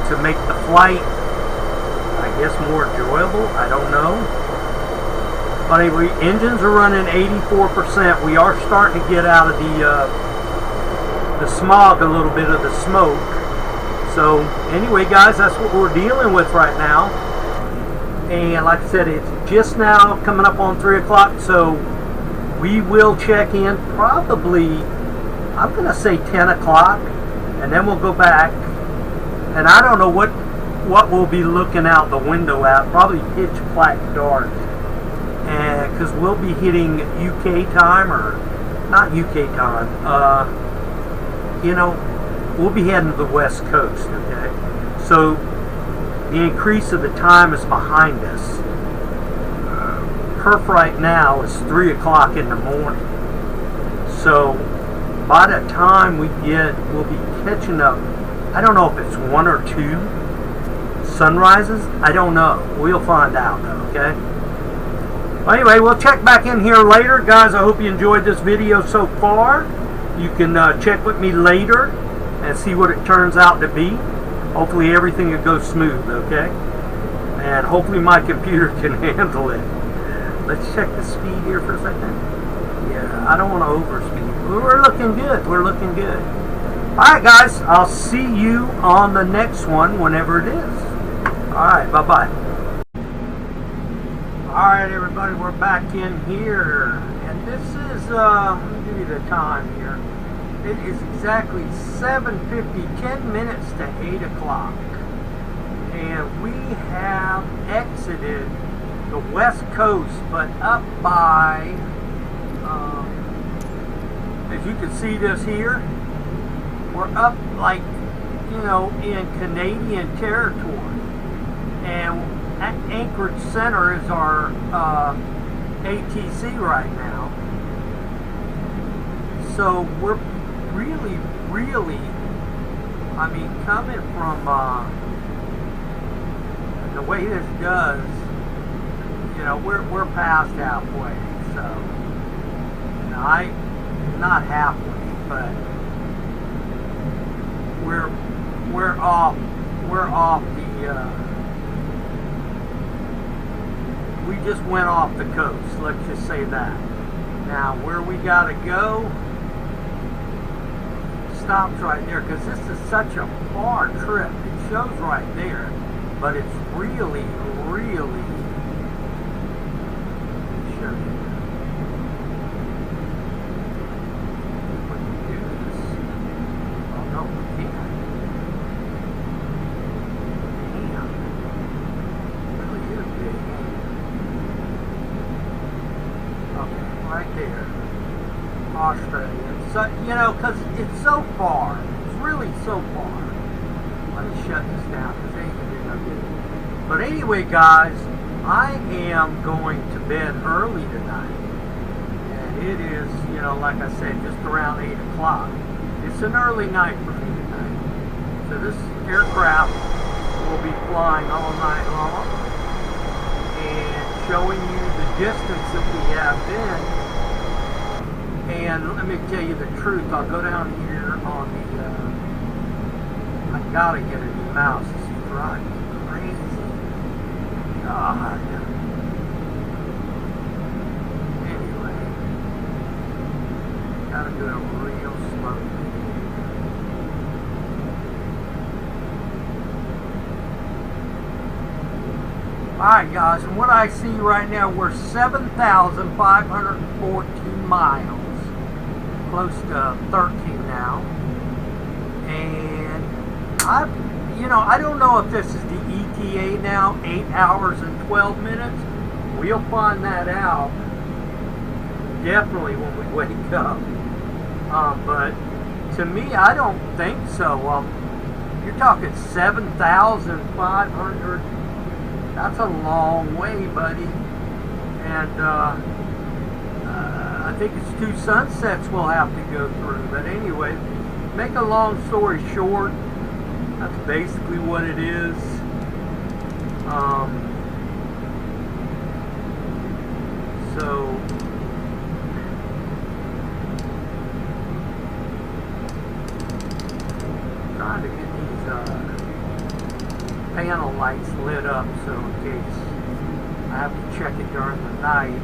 to make the flight, I guess, more enjoyable. I don't know. But anyway, engines are running 84%. We are starting to get out of the smog, a little bit of the smoke. So anyway, guys, that's what we're dealing with right now. And like I said, it's just now coming up on 3 o'clock. So we will check in probably, I'm going to say 10 o'clock. And then we'll go back. And I don't know what we'll be looking out the window at. Probably pitch black dark. And because we'll be hitting UK time, or not UK time, you know, we'll be heading to the west coast. Okay, so the increase of the time is behind us. Perth right now is 3 o'clock in the morning. So by the time we'll be catching up. I don't know if it's 1 or 2 sunrises. I don't know. We'll find out, okay? Well, anyway, we'll check back in here later. Guys, I hope you enjoyed this video so far. You can check with me later and see what it turns out to be. Hopefully everything will go smooth, okay? And hopefully my computer can handle it. Let's check the speed here for a second. Yeah, I don't want to overspeed. We're looking good. We're looking good. Alright, guys. I'll see you on the next one, whenever it is. Alright, bye-bye. Alright, everybody, we're back in here. And this is, let me give you the time here. It is exactly 7:50, 10 minutes to 8 o'clock. And we have exited the west coast, but up by, as you can see this here, we're up like, you know, in Canadian territory. And at Anchorage Center is our ATC right now. So we're really, I mean, coming from the way this does, you know, we're past halfway. So, you know, not halfway, but we're off the we just went off the coast, let's just say that. Now where we gotta go stops right there, because this is such a far trip. It shows right there, but it's really show you. We can do this. Oh no, we can't. Damn. It really is big. Okay, right there. Australia. So, you know, because it's so far. It's really so far. Let me shut this down, because they can do But anyway, guys, I am going to bed early tonight. And it is, you know, like I said, just around 8 o'clock. It's an early night for me tonight. So this aircraft will be flying all night long and showing you the distance that we have been. And let me tell you the truth, I'll go down here on the, I gotta get a new mouse. This is driving me crazy. God. Anyway, gotta do it real slow. Alright guys, and what I see right now, we're 7,514 miles. Close to 13 now. And I don't know if this is the ETA now, 8 hours and 12 minutes. We'll find that out definitely when we wake up. But to me, I don't think so. You're talking 7,500. That's a long way, buddy. And I think it's 2 sunsets we'll have to go through. But anyway, make a long story short, that's basically what it is. So trying to get these panel lights lit up, so in case I have to check it during the night.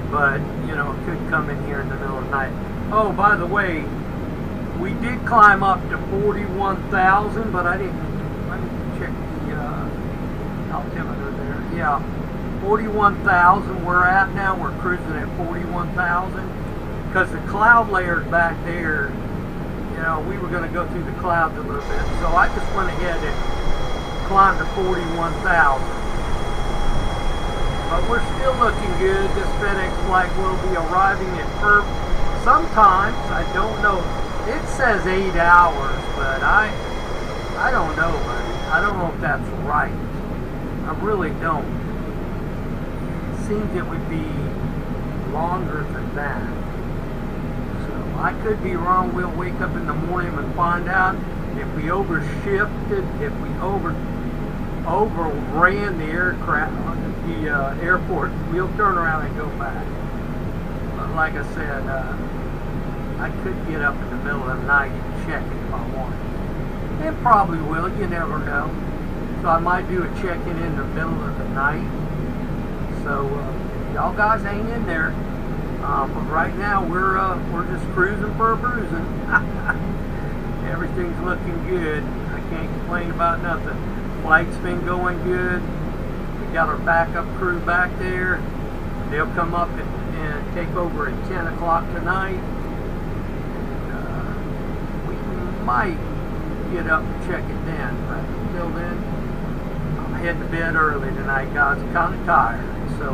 But, you know, it could come in here in the middle of the night. Oh, by the way, we did climb up to 41,000, but I didn't, let me check the altimeter there. Yeah, 41,000 we're at now. We're cruising at 41,000. Because the cloud layers back there, you know, we were going to go through the clouds a little bit. So I just went ahead and climbed to 41,000. But we're still looking good. This FedEx flight will be arriving at Ypph. Sometimes, I don't know. It says 8 hours, but I don't know, buddy. I don't know if that's right. I really don't. It seems it would be longer than that. So I could be wrong. We'll wake up in the morning and find out if we overshifted, if we overran the aircraft, the airport. We'll turn around and go back. But like I said, I could get up in the middle of the night and check it if I wanted. And probably will, you never know. So I might do a check-in in the middle of the night. So y'all guys hang in there. But right now we're just cruising for a bruising. Everything's looking good. I can't complain about nothing. Flight's been going good. We got our backup crew back there. They'll come up and take over at 10 o'clock tonight. We might get up and check it then. But until then, I'm heading to bed early tonight, guys. I'm kind of tired. So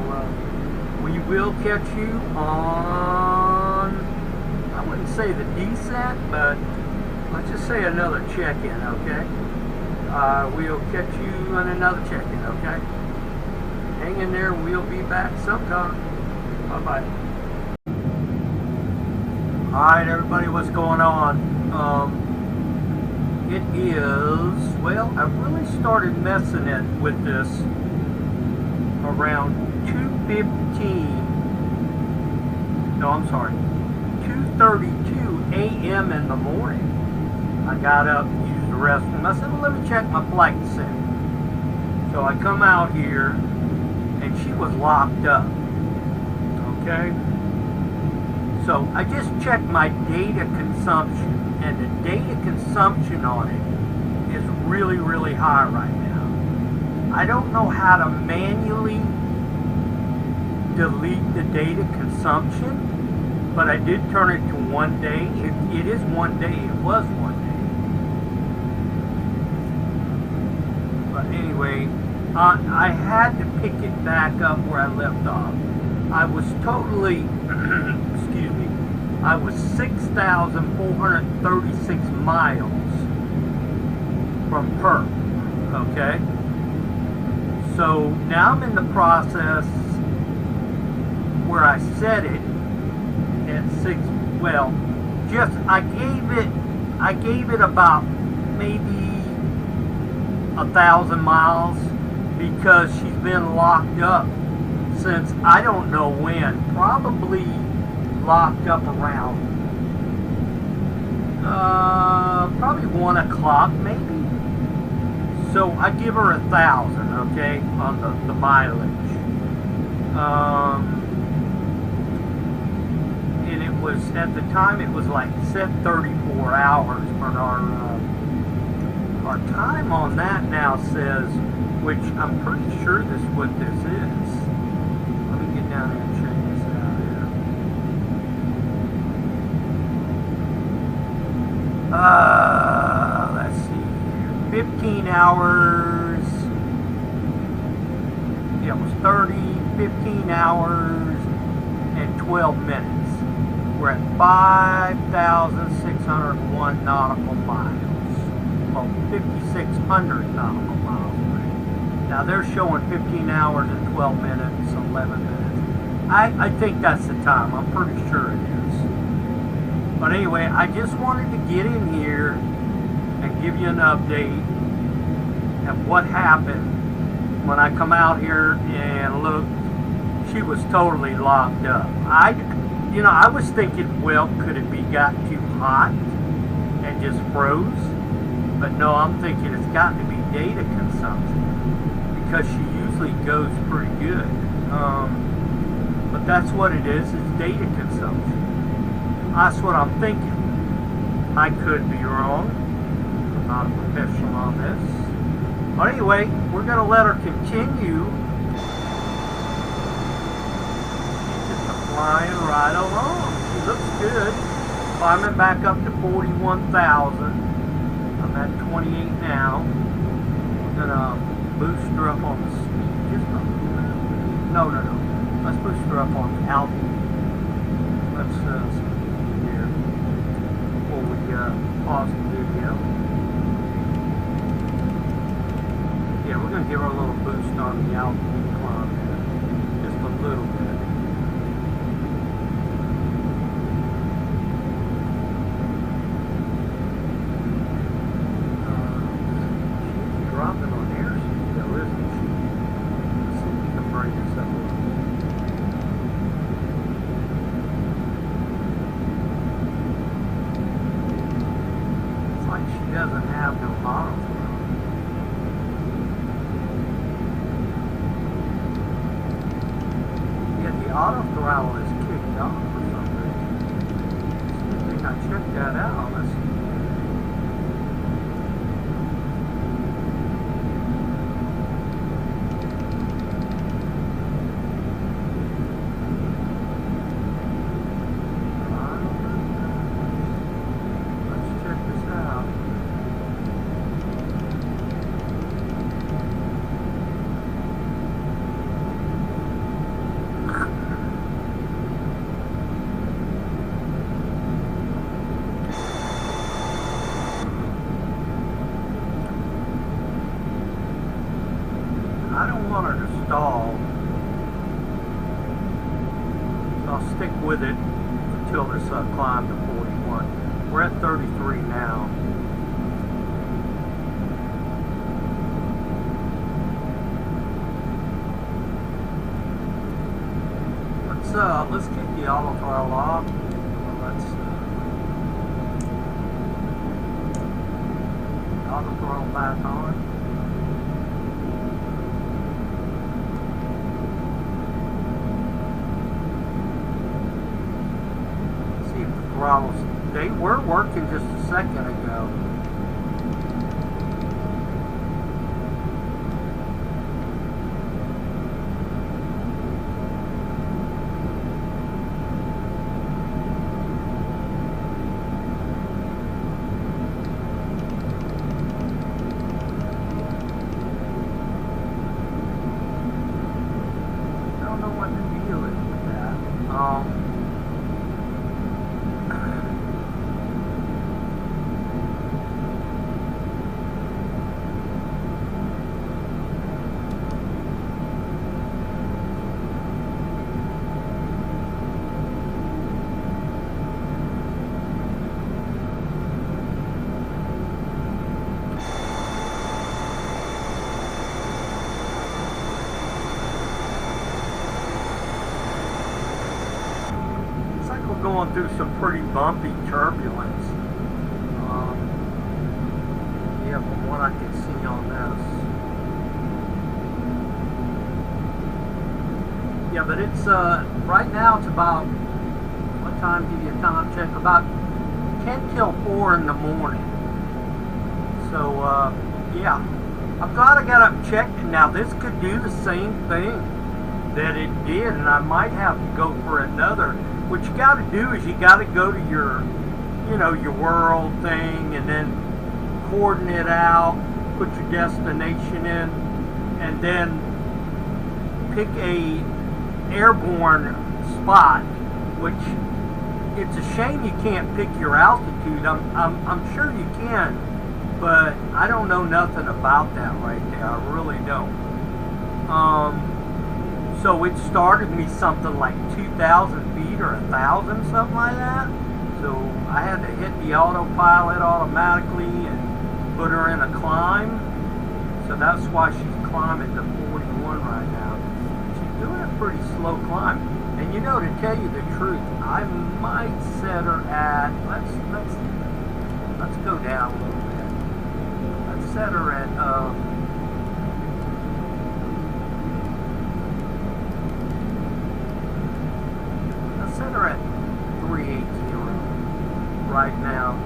we will catch you on, I wouldn't say the descent, but let's just say another check-in, okay? We'll catch you on another check-in, okay? Hang in there. We'll be back sometime. Bye-bye. Alright, everybody, what's going on? It is, well, I really started messing it with this around 2:15. No, I'm sorry. 2:32 a.m. in the morning. I got up, used the restroom. I said, well, let me check my flight setting. So I come out here, and she was locked up. Okay? So I just checked my data consumption, and the data consumption on it is really, really high right now. I don't know how to manually delete the data consumption, but I did turn it to 1 day. It is 1 day. It was 1 day. But anyway, I had to pick it back up where I left off. I was totally, excuse me, I was 6,436 miles from Perth. Okay. So now I'm in the process where I set it at 6. Well, just I gave it about maybe 1,000 miles because she's been locked up since I don't know when. Probably locked up around probably 1 o'clock maybe. So I give her 1,000, okay, on the mileage. And it was, at the time, it was like set 34 hours, but our time on that now says, which I'm pretty sure this is what this is. Let me get down there and check this out here. Let's see here. 15 hours. Yeah, it was 15 hours and 12 minutes. We're at 5,601 nautical miles. Well, 5,600 nautical miles away. Now they're showing 15 hours and 12 minutes, 11 minutes. I think that's the time. I'm pretty sure it is. But anyway, I just wanted to get in here and give you an update of what happened when I come out here and look. She was totally locked up. I was thinking, well, could it be got too hot and just froze? But no, I'm thinking it's got to be data consumption because she usually goes pretty good. But that's what it is. It's data consumption. That's what I'm thinking. I could be wrong. I'm not a professional on this. But anyway, we're going to let her continue. Flying right along. She looks good. Climbing back up to 41,000. I'm at 28 now. We're gonna boost her up on the speed. Just a little. No. Let's boost her up on the altitude. Let's see here before we pause the video. Yeah, we're gonna give her a little boost on the altitude climb here. Just a little bit. Dropping on airspeed though, isn't she? Let's see if we can bring this up a little bit. It's like she doesn't have no auto throttle. Yeah, the auto throttle is kicked off for some reason. I think I checked that out. Let's see. I don't want her to stall, so I'll stick with it until this climb to 41. We're at 33 now. Let's kick the auto throttle off. Let's auto throttle back on. Throttles. They were working just a second ago. I don't know what the deal is with that. going through some pretty bumpy turbulence. Yeah, from what I can see on this. Yeah, but it's right now it's about, what time do you time check? About 10 till 4 in the morning. So yeah, I'm glad I got up and checked it. Now this could do the same thing that it did, and I might have to go for another. What you got to do is you got to go to your, you know, your world thing, and then coordinate out, put your destination in, and then pick a airborne spot. Which it's a shame you can't pick your altitude. I'm sure you can, but I don't know nothing about that right there. I really don't. So it started me something like 2,000 feet or 1,000, something like that. So I had to hit the autopilot automatically and put her in a climb. So that's why she's climbing to 41 right now. She's doing a pretty slow climb. And you know, to tell you the truth, I might set her at, let's go down a little bit. Let's set her at let's set her at 380 right now.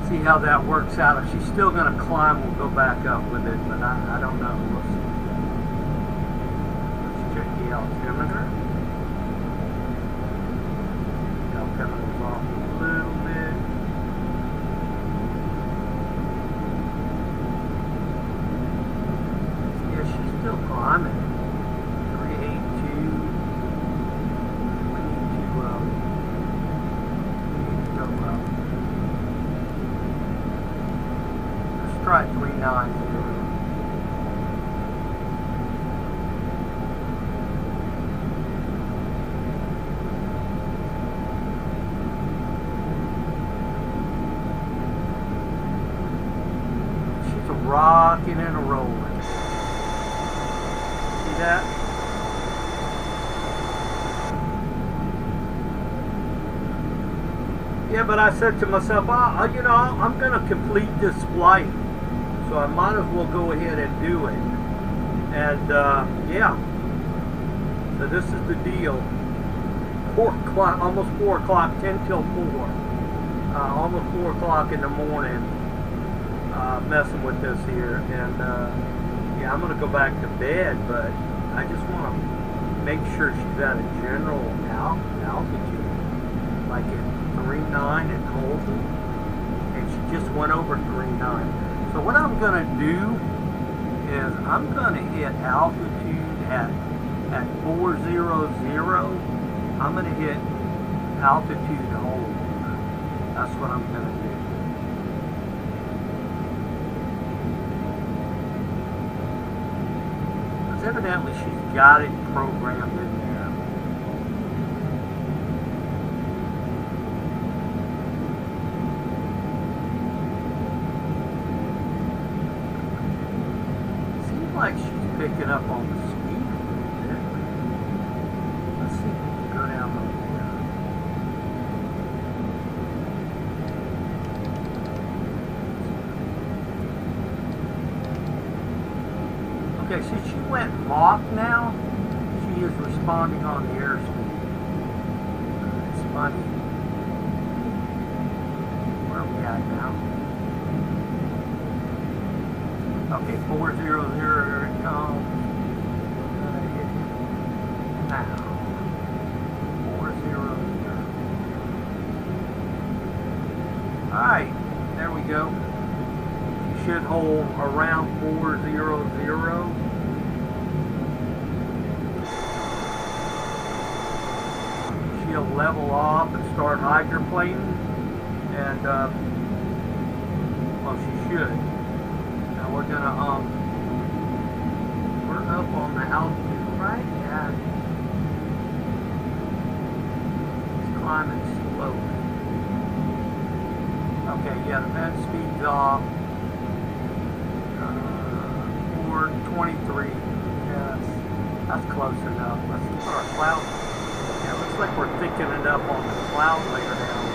See how that works out. If she's still going to climb, we'll go back up with it, but I don't know. We'll see. Check the altimeter. The altimeter's off a little bit. Yeah, she's still climbing. 382. We need to go up. Let's try 390. Rocking and a rolling. See that? Yeah, but I said to myself, you know, I'm going to complete this flight, so I might as well go ahead and do it. And yeah, so this is the deal. 4 o'clock, almost 4 o'clock, 10 till 4, almost 4 o'clock in the morning. Messing with this here, and yeah, I'm gonna go back to bed, but I just want to make sure she's at a general altitude, like at 3.9 and holding, and she just went over 3.9. So what I'm gonna do is I'm gonna hit altitude at 400. I'm gonna hit altitude hold. That's what I'm gonna do. Evidently she's got it programmed in there. Seems like she's picking up on the speed a little bit. Let's see if we can go down over there. Okay, see, she went Mach now. She is responding on the airspeed. It's funny. Where are we at now? Okay, 400, here it comes. Now. 400. Alright, there we go. Should hold around 400. She'll level off and start hydroplaning, and well, she should. Now we're gonna we're up on the altitude right at, it's climbing slowly. Okay, yeah, the vent speed's off. 423. Yes, that's close enough. Let's put our cloud. Yeah, let's looks like we're thickening up on the cloud layer down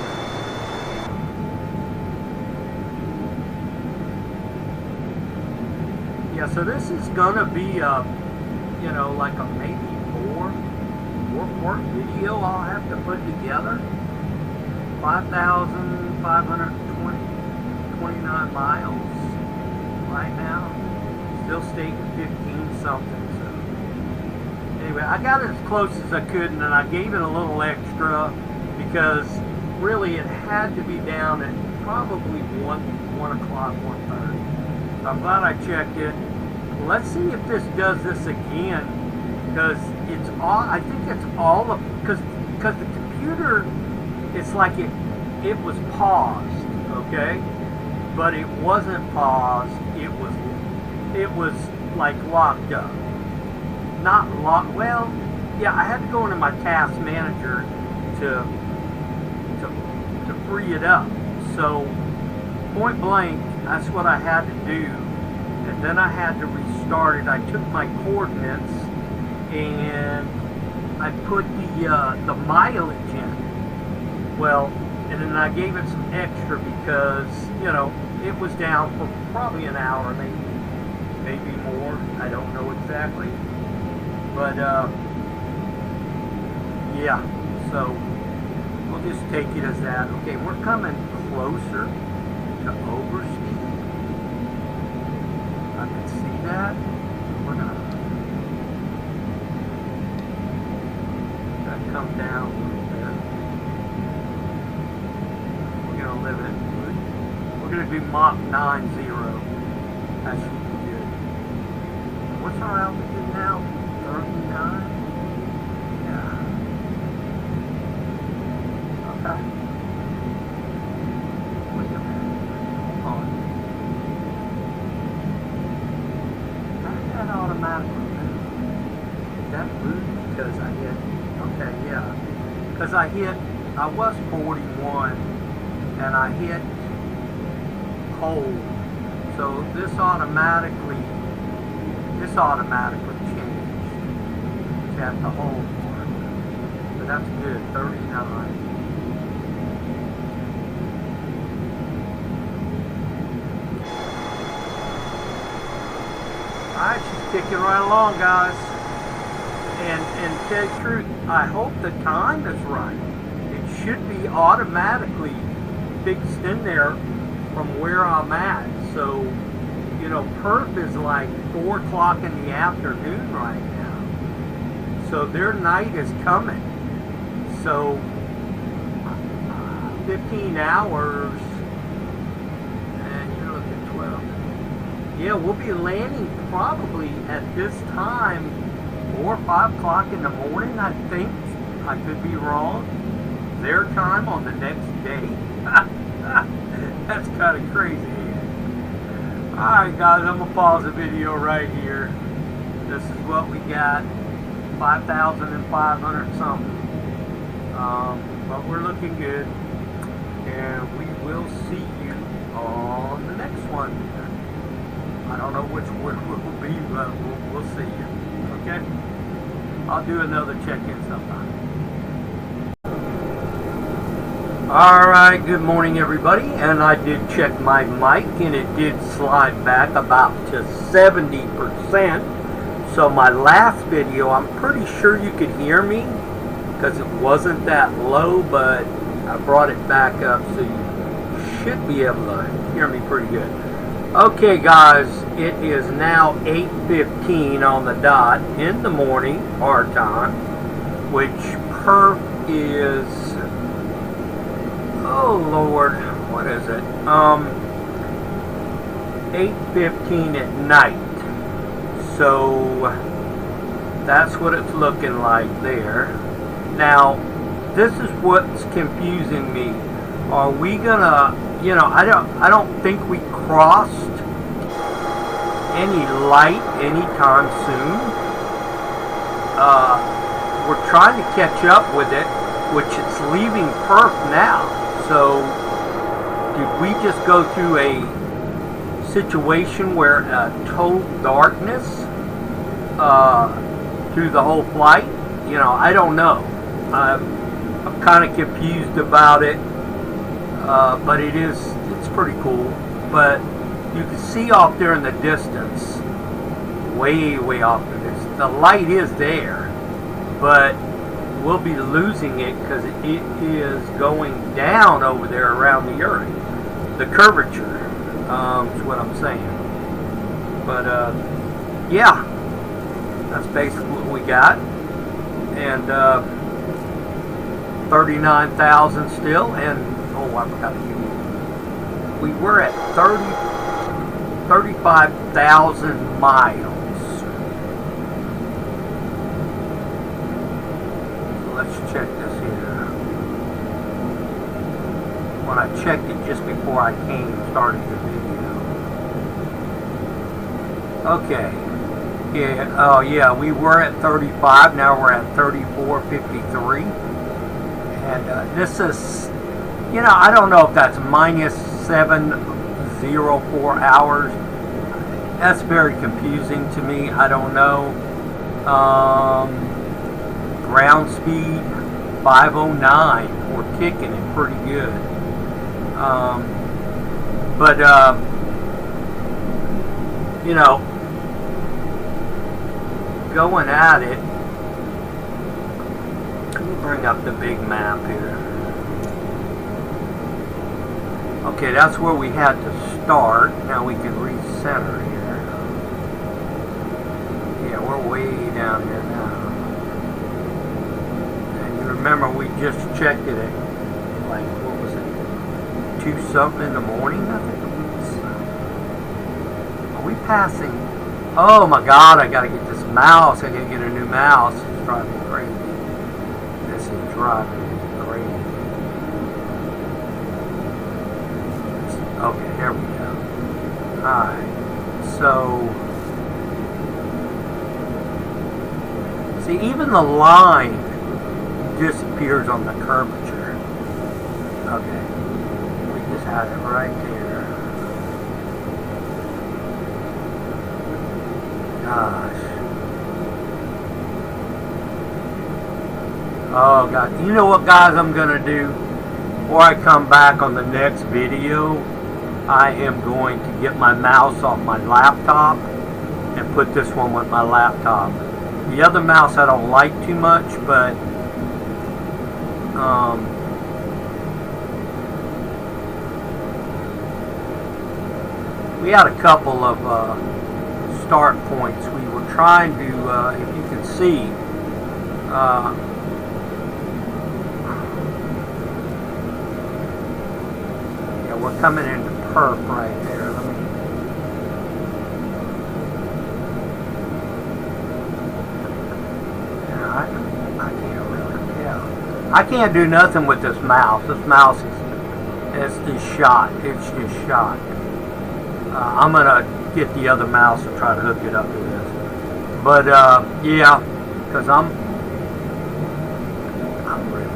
here. Yeah, so this is gonna be a, you know, like a maybe four-part video I'll have to put together. 5,529 miles right now. Still stating 15 something. So anyway, I got it as close as I could, and then I gave it a little extra because really it had to be down at probably 1 o'clock, 1:30. So I'm glad I checked it. Let's see if this does this again, because it's all, I think it's all of, because the computer, it's like it was paused, okay, but it wasn't paused. It was like locked up, not locked. Well, yeah, I had to go into my task manager to free it up. So point blank, that's what I had to do, and then I had to restart it. I took my coordinates and I put the mileage in. Well, and then I gave it some extra because, you know, it was down for probably an hour, maybe more. I don't know exactly. But, yeah, so we'll just take it as that. Okay, we're coming closer to overspeed. I can see that. We're gonna come down a little bit. We're gonna limit. We're gonna do Mach 90. That should be good. What's our altitude now? 39? Yeah. Okay. Wait a minute. Hold on. How did that automatically move? Is that moved because I hit? Okay, yeah. Because I was 41 and I hit hold. So this automatically changed. It's at the hold mark. So that's good, 39. Alright, she's kicking right along, guys. And to tell you the truth, I hope the time is right. It should be automatically fixed in there from where I'm at. So, you know, perf is like 4 o'clock in the afternoon right now. So their night is coming. So 15 hours, and you're looking at 12. Yeah, we'll be landing probably at this time 4 or 5 o'clock in the morning, I think. I could be wrong. Their time on the next day. That's kind of crazy. Alright guys, I'm going to pause the video right here. This is what we got. 5,500 something. But we're looking good. And we will see you on the next one. I don't know which one it will be, but we'll see you. Okay? I'll do another check-in sometime. Alright, good morning everybody, and I did check my mic and it did slide back about to 70%. So my last video, I'm pretty sure you could hear me because it wasn't that low, but I brought it back up so you should be able to hear me pretty good. Okay guys, it is now 8:15 on the dot in the morning, our time, which perf is, oh Lord, what is it? 8:15 at night. So that's what it's looking like there. Now, this is what's confusing me. Are we gonna, you know, I don't think we crossed any light anytime soon. We're trying to catch up with it, which it's leaving perf now. So did we just go through a situation where total darkness through the whole flight? You know, I don't know. I'm kind of confused about it, but it's pretty cool. But you can see off there in the distance, way off in the distance, the light is there, but we'll be losing it because it is going down over there around the Earth. The curvature is what I'm saying. But yeah, that's basically what we got. And 39,000 still. And oh, I forgot to give you. We were at 35,000 miles. So let's check this here. When I checked it just before I started the video. Okay. Yeah. Oh, yeah. We were at 35. Now we're at 34.53. And this is, you know, I don't know if that's minus 704 hours. That's very confusing to me. I don't know. Ground speed 509. We're kicking it pretty good. But you know, going at it. Let me bring up the big map here. Okay, that's where we had to start. Now we can recenter here. Yeah, we're way down here now. And you remember we just checked it at, like, what was it? 2 something in the morning, I think it was. Are we passing? Oh my God, I gotta get this mouse. I gotta get a new mouse. It's driving me crazy. This is driving me crazy. Okay, there we go. Alright, so see, even the line disappears on the curvature. Okay, we just had it right there. Gosh. Oh God, you know what, guys, I'm gonna do before I come back on the next video? I am going to get my mouse off my laptop and put this one with my laptop. The other mouse I don't like too much, but we had a couple of start points. We were trying to, if you can see, yeah, we're coming into perf right there. Let me, yeah, I can't really tell. I can't do nothing with this mouse. This mouse is shot. It's just shot. I'm gonna get the other mouse and try to hook it up to this. But yeah, because I'm really,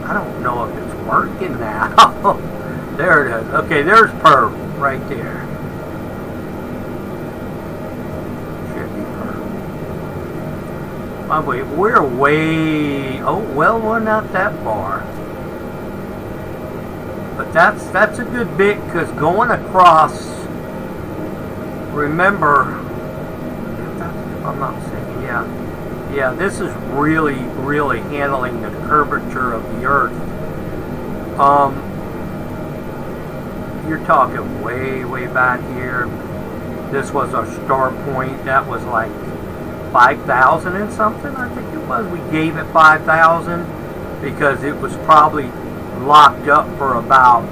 I don't know if it's working now. There it is. Okay, there's perf right there. Should be perf. Oh wait, we're way, oh well, we're not that far. But that's a good bit, because going across, remember, if I'm not mistaken, yeah, this is really handling the curvature of the Earth. You're talking way back here. This was our start point. That was like 5,000 and something, I think it was. We gave it 5,000 because it was probably locked up for about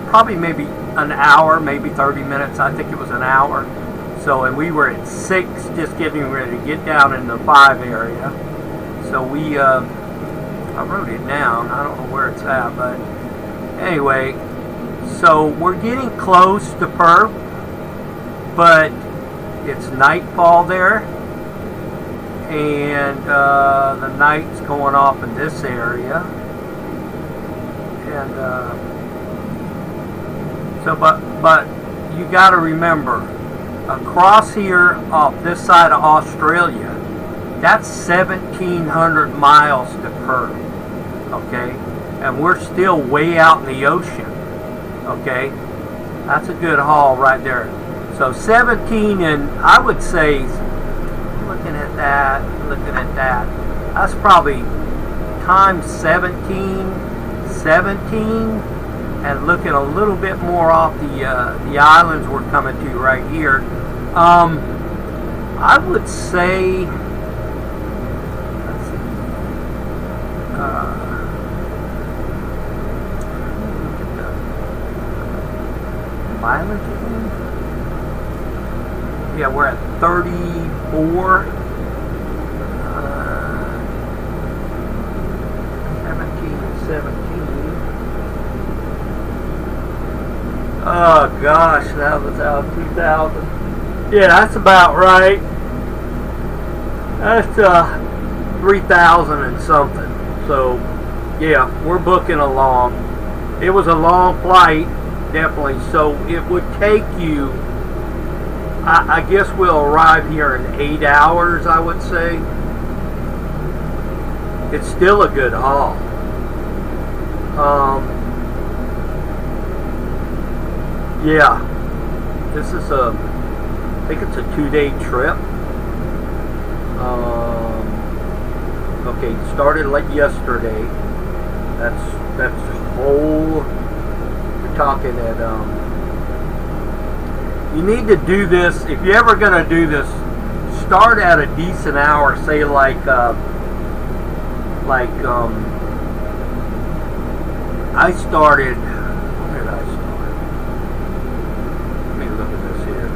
probably maybe an hour, maybe 30 minutes. I think it was an hour. So, and we were at 6, just getting ready to get down in the 5 area. So we, I wrote it down. I don't know where it's at, but anyway. So we're getting close to perf, but it's nightfall there, and the night's going off in this area, and so but you got to remember, across here off this side of Australia, That's 1,700 miles to Perth, okay? And we're still way out in the ocean, okay? That's a good haul right there. So 17, and I would say, looking at that, that's probably times 17, and looking a little bit more off the islands we're coming to right here. I would say, let's see, look at the mileage again. Yeah, we're at 34. 17. Oh gosh, that was out 2,000. Yeah, that's about right. That's 3,000 and something. So yeah, we're booking along. It was a long flight, definitely. So it would take you, I guess we'll arrive here in 8 hours, I would say. It's still a good haul. Yeah, this is I think it's a 2-day trip. Okay, started like yesterday. That's whole. We're talking at you need to do this if you're ever gonna do this. Start at a decent hour, say like I started. When did I start? Let me look at this here.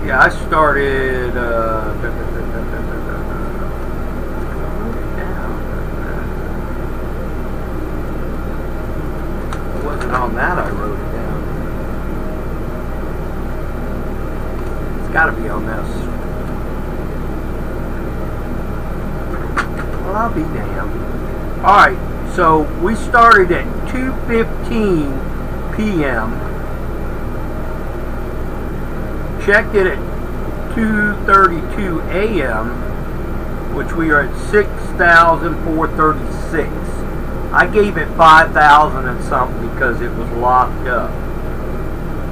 Yeah, I started. It wasn't on that. I wrote it down. It's got to be on this. Well, I'll be damned. Alright, so we started at 2:15 p.m. Checked it at 2:32 a.m., which we are at 6,436. I gave it 5,000 and something because it was locked up.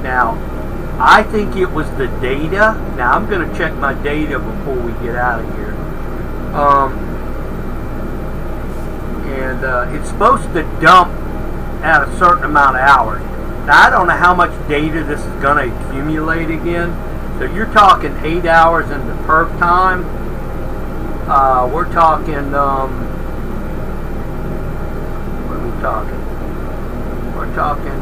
Now, I think it was the data. Now, I'm going to check my data before we get out of here. And it's supposed to dump at a certain amount of hours. Now, I don't know how much data this is going to accumulate again. So you're talking 8 hours into perf time. We're talking, what are we talking? We're talking,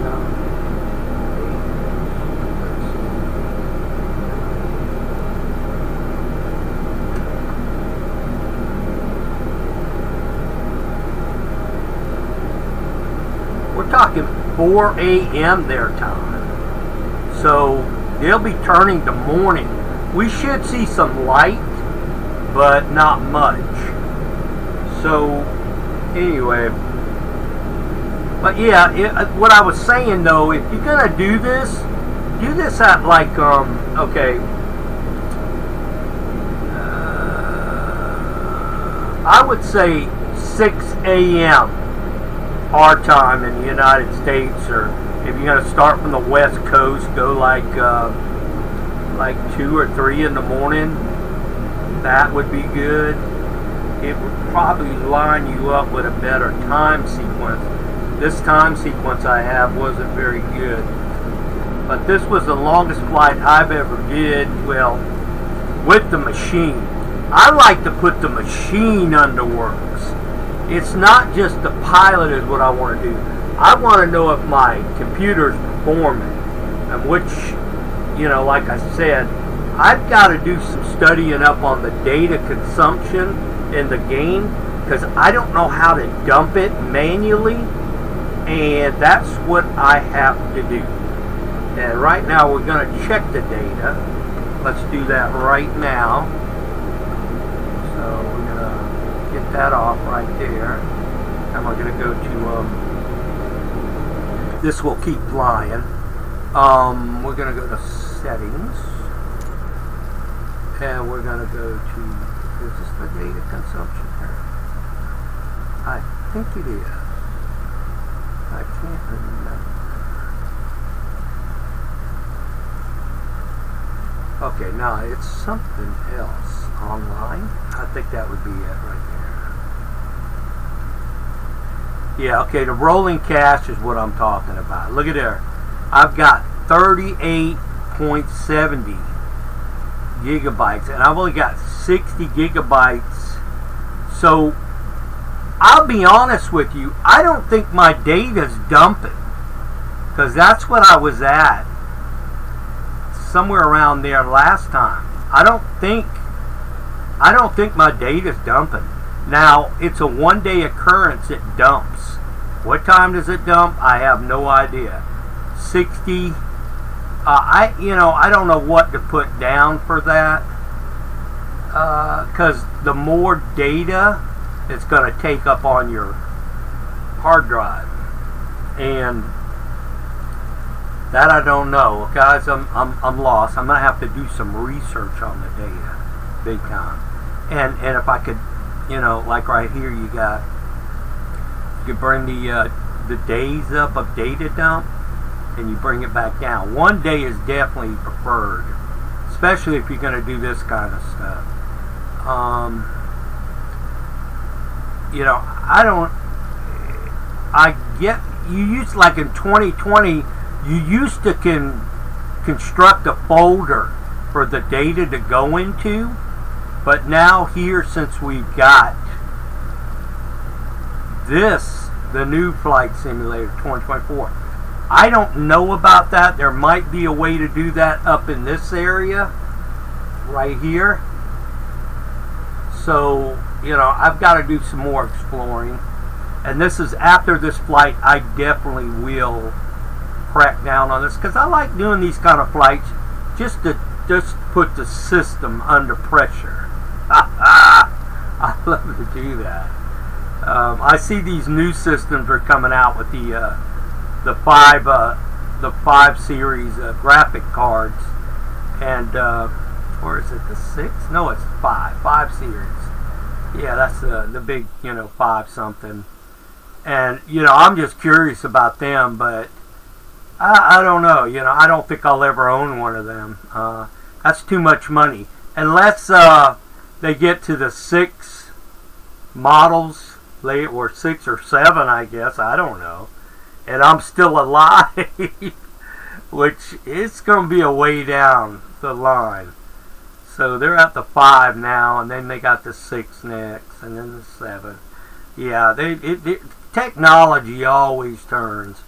we're talking 4 a.m. their time. So they'll be turning to morning. We should see some light, but not much. So anyway, but yeah, what I was saying though, if you're gonna do this at like okay, I would say 6 a.m. our time in the United States, or if you're going to start from the West Coast, go like 2 or 3 in the morning. That would be good. It would probably line you up with a better time sequence. This time sequence I have wasn't very good, but this was the longest flight I've ever did. Well, with the machine, I like to put the machine under works. It's not just the pilot is what I want to do. I want to know if my computer's performing, and which, you know, like I said, I've got to do some studying up on the data consumption in the game, because I don't know how to dump it manually, and that's what I have to do. And right now we're going to check the data. Let's do that right now. So we're going to get that off right there, and we're going to go to this will keep flying. We're going to go to settings. And we're going to go to, is this the data consumption here? I think it is. I can't remember. Okay, now it's something else online. I think that would be it right there. Yeah, okay, the rolling cache is what I'm talking about. Look at there. I've got 38.70 gigabytes, and I've only got 60 gigabytes. So I'll be honest with you, I don't think my data's dumping, because that's what I was at somewhere around there last time. I don't think my data's dumping. Now, it's a 1-day occurrence. It dumps. What time does it dump? I have no idea. 60. I don't know what to put down for that, because the more data it's going to take up on your hard drive, and that I don't know, guys. I'm lost. I'm going to have to do some research on the data, big time. And if I could, like right here, you could bring the days up of data dump, and you bring it back down. 1 day is definitely preferred, especially if you're going to do this kind of stuff. You used, like in 2020, you used to construct a folder for the data to go into, but now here, since we've got this, the new Flight Simulator 2024, I don't know about that. There might be a way to do that up in this area right here. So, I've got to do some more exploring. And this is after this flight. I definitely will crack down on this, because I like doing these kind of flights just to put the system under pressure. I love to do that. I see these new systems are coming out with the 5 series graphic cards, and or is it the 6? No, it's 5 series. Yeah, that's the big 5 something. And I'm just curious about them, but I don't know. I don't think I'll ever own one of them. That's too much money, unless they get to the 6 models, or 6 or 7, I guess. I don't know. And I'm still alive, which it's going to be a way down the line. So they're at the 5 now, and then they got the 6 next, and then the 7. Yeah, technology always turns.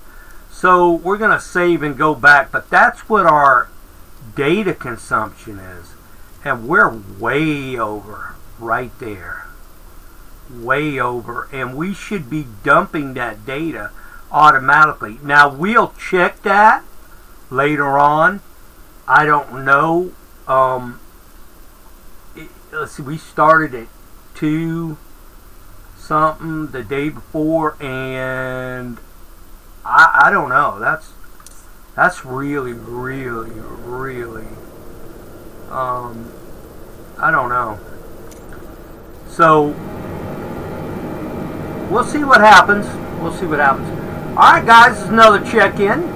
So we're going to save and go back, but that's what our data consumption is. And we're way over right there. Way over. And we should be dumping that data automatically. Now, we'll check that later on. I don't know. Let's see, we started at 2 something the day before, and I don't know. That's really I don't know. So we'll see what happens. Alright guys, this is another check-in.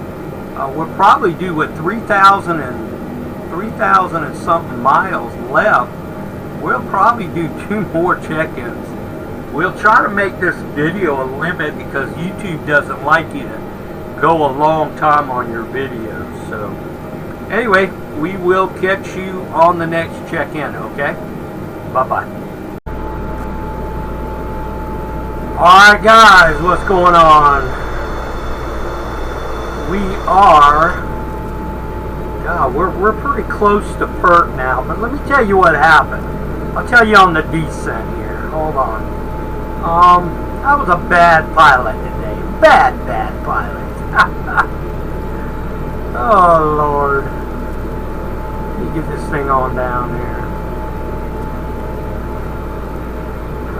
We're probably due with 3,000 and something miles left. We'll probably do 2 more check-ins. We'll try to make this video a limit, because YouTube doesn't like you to go a long time on your videos. So anyway, we will catch you on the next check-in, okay? Bye-bye. Alright guys, what's going on? We are, we're pretty close to PERT now, but let me tell you what happened. I'll tell you on the descent here. Hold on. I was a bad pilot today. Bad pilot. Oh Lord. Let me get this thing on down here.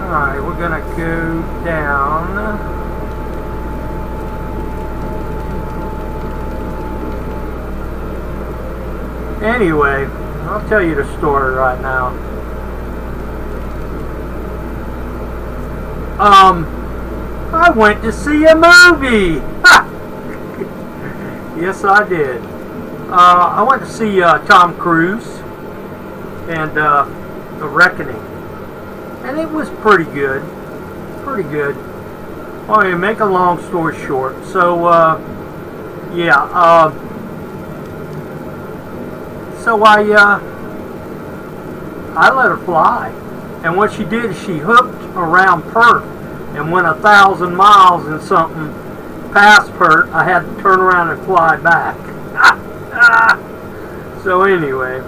Alright, we're gonna go down. Anyway, I'll tell you the story right now. I went to see a movie. Yes, I did. I went to see Tom Cruise and The Reckoning, and it was pretty good. Pretty good. Well, to make a long story short, so yeah, so I let her fly, and what she did is she hooked around Perth and went 1,000 miles and something past Perth. I had to turn around and fly back. So anyway,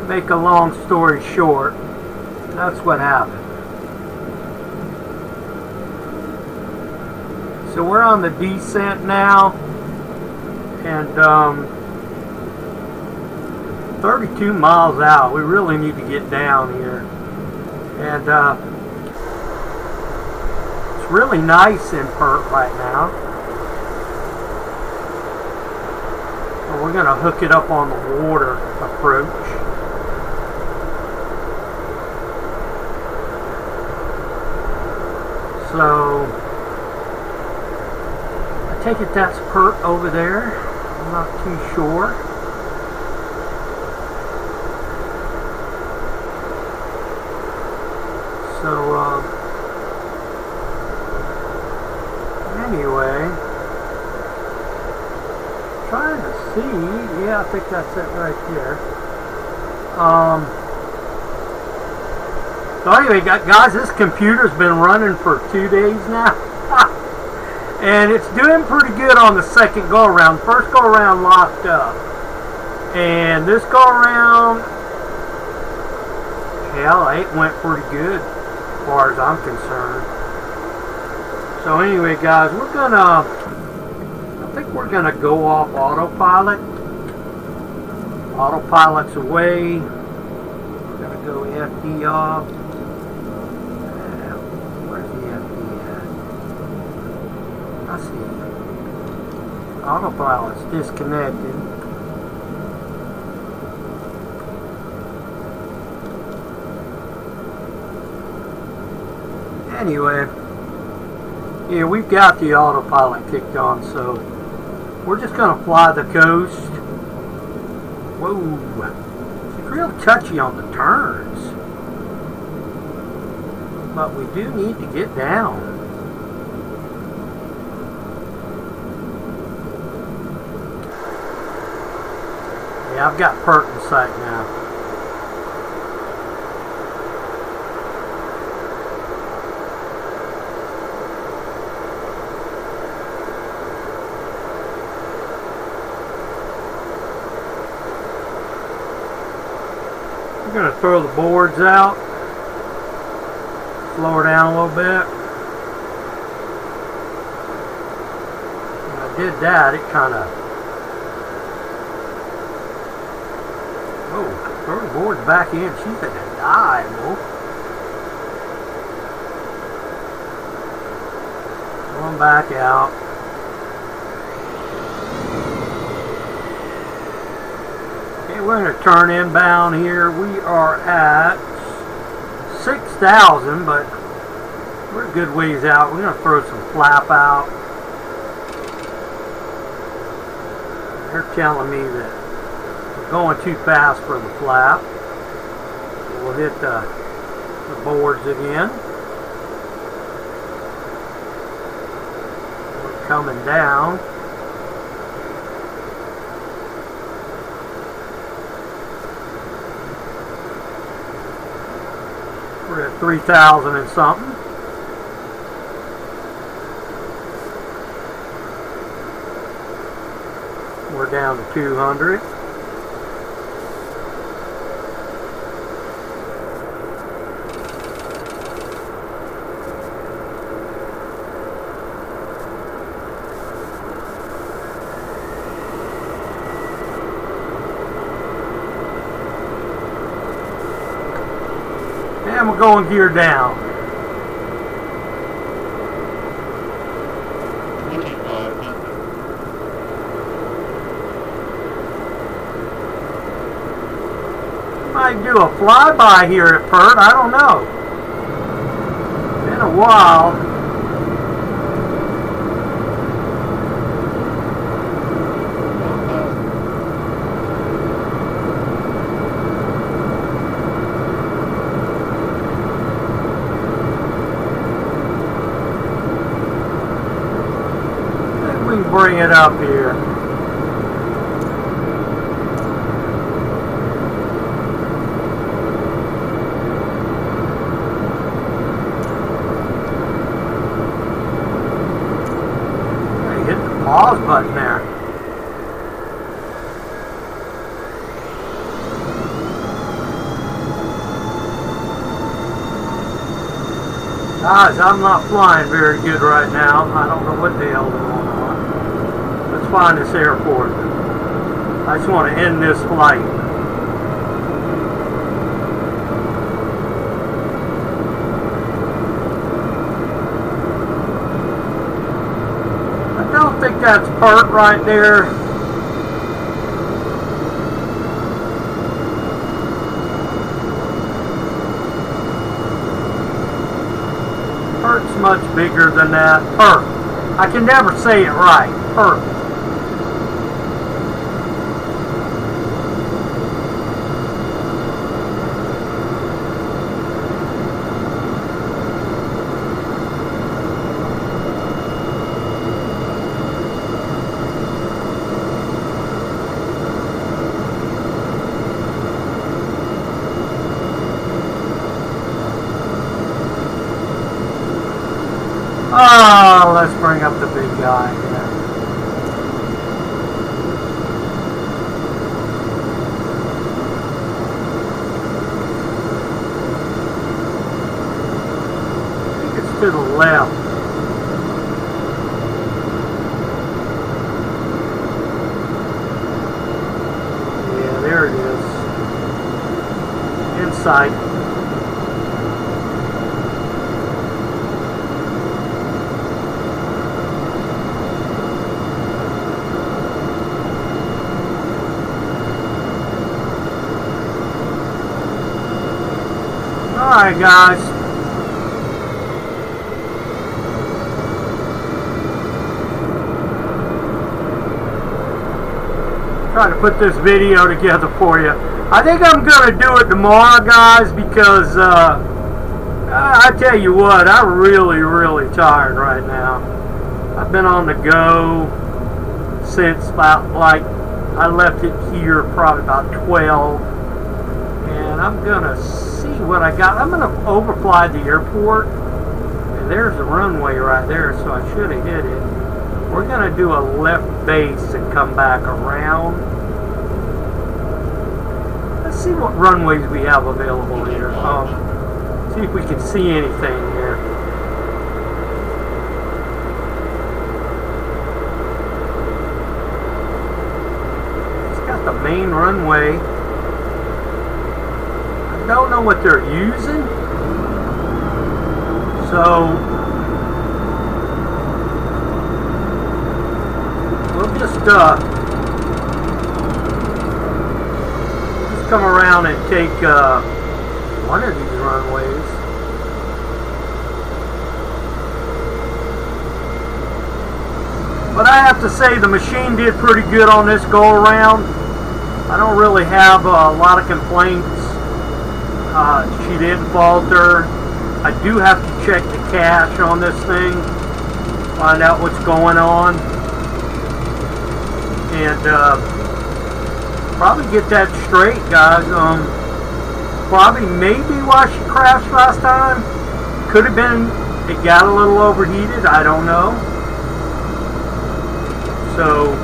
make a long story short, that's what happened. So we're on the descent now, and 32 miles out. We really need to get down here, and it's really nice in Perth right now. So we're going to hook it up on the water approach. So I take it that's Perth over there. I'm not too sure. So anyway, trying to see. Yeah, I think that's it right there. So anyway, guys, this computer's been running for 2 days now. And it's doing pretty good on the second go around. First go around locked up, and this go around, hell, it went pretty good as far as I'm concerned. So anyway, guys, I think we're gonna go off autopilot. Autopilot's away. We're gonna go FD off. Where's the FD at? I see. Autopilot's disconnected. Anyway, yeah, we've got the autopilot kicked on, so we're just gonna fly the coast. Whoa, it's real touchy on the turns, but we do need to get down. Yeah, I've got Perth in sight now. I'm going to throw the boards out, slow her down a little bit. When I did that, it kind of, oh, throw the boards back in. She's going to die, wolf. Going back out. We're going to turn inbound here. We are at 6,000, but we're a good ways out. We're going to throw some flap out. They're telling me that we're going too fast for the flap. So we'll hit the boards again. We're coming down. We're at 3,000 and something. We're down to 200. And we're going gear down. do a flyby here at Pert. I don't know. Been a while. Maybe we can bring it up here. Pause button there. Guys, I'm not flying very good right now. I don't know what the hell is going on. Let's find this airport. I just want to end this flight. I don't think that's Pert right there. Pert's much bigger than that. Pert. I can never say it right. Pert. Oh, let's bring up the big guy here. I think it's to the left. Yeah, there it is. In sight. Alright guys, try to put this video together for you. I think I'm going to do it tomorrow guys because I tell you what, I'm really tired right now. I've been on the go since about I left it here probably about 12 and I'm going to see what I got. I'm going to overfly the airport and there's the runway right there, so I should have hit it. We're going to do a left base and come back around. Let's see what runways we have available here. See if we can see anything here. It's got the main runway. Don't know what they're using, so we'll just come around and take one of these runways. But I have to say the machine did pretty good on this go around. I don't really have a lot of complaints. She didn't falter. I do have to check the cache on this thing, find out what's going on, and probably get that straight, guys. Probably maybe why she crashed last time. Could have been it got a little overheated. I don't know. So.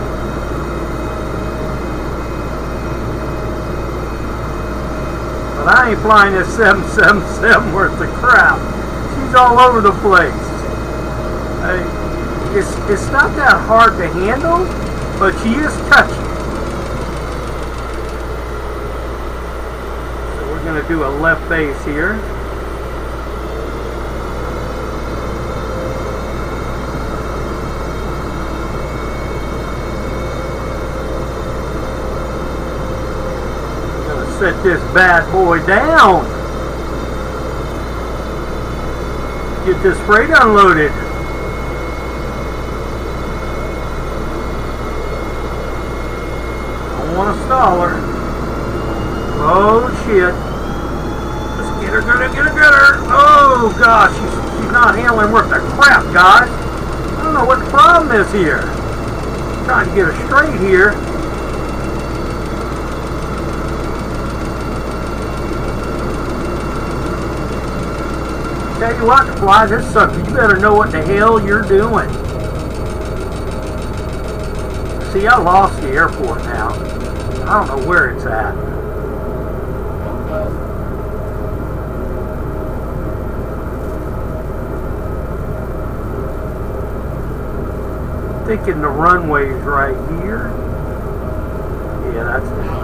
But I ain't flying this 777 worth of crap. She's all over the place. It's not that hard to handle, but she is touchy. So we're going to do a left base here. set this bad boy down. Get this freight unloaded. Don't want to stall her. Oh shit. Let's get her, get her. Oh gosh, she's not handling worth the crap, guys. I don't know what the problem is here. I'm trying to get her straight here. Tell you what, to fly this sucker, you better know what the hell you're doing. See, I lost the airport now. I don't know where it's at. I'm thinking the runway's right here. Yeah, that's it.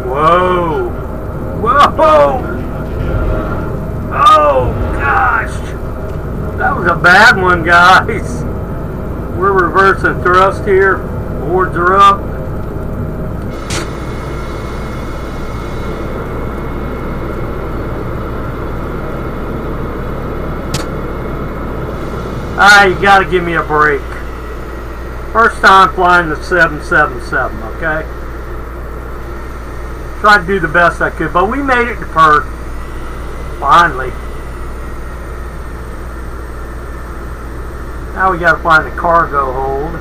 Whoa! Whoa! Oh gosh! That was a bad one, guys. We're reversing thrust here. Boards are up. You gotta give me a break. First time flying the 777, okay? Tried to do the best I could, but we made it to Perth. Finally. Now we gotta find the cargo hold.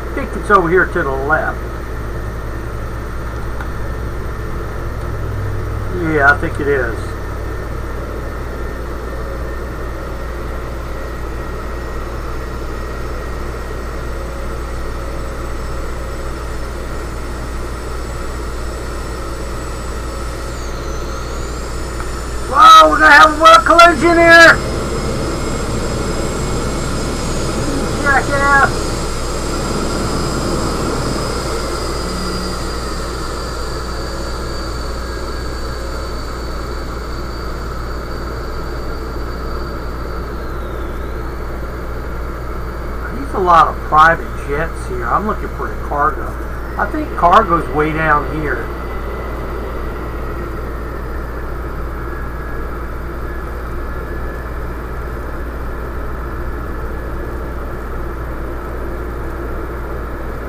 I think it's over here to the left. Yeah, I think it is. Whoa, we're gonna have a world collision here! Jackass! There's a lot of private jets here. I'm looking for the cargo. I think cargo's way down here.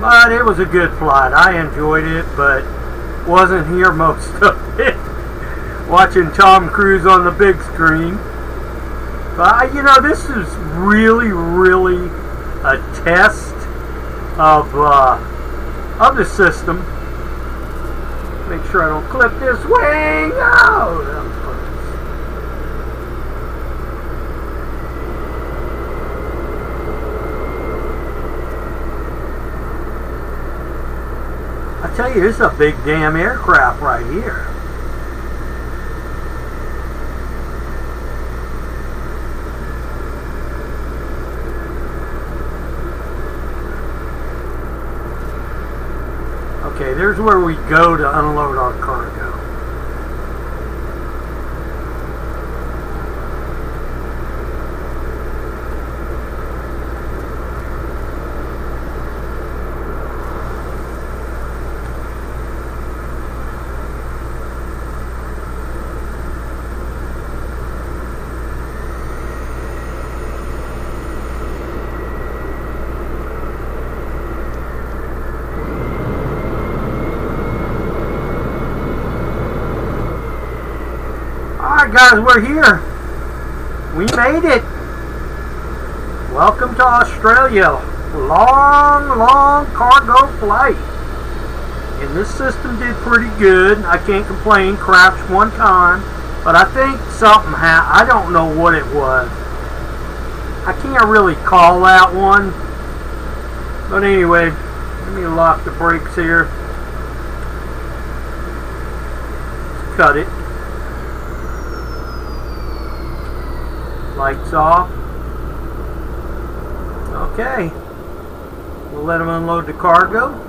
But it was a good flight. I enjoyed it, but wasn't here most of it. Watching Tom Cruise on the big screen. But you know, this is really, really a test of the system. Make sure I don't clip this wing. Oh, that was close. I tell you, this is a big damn aircraft right here. Okay, there's where we go to unload our cargo. Alright guys, we're here. We made it. Welcome to Australia. Long cargo flight. And this system did pretty good. I can't complain. Crashed one time. But I think something happened. I don't know what it was. I can't really call that one. But anyway, let me lock the brakes here. Let's cut it. Lights off. Okay. We'll let them unload the cargo.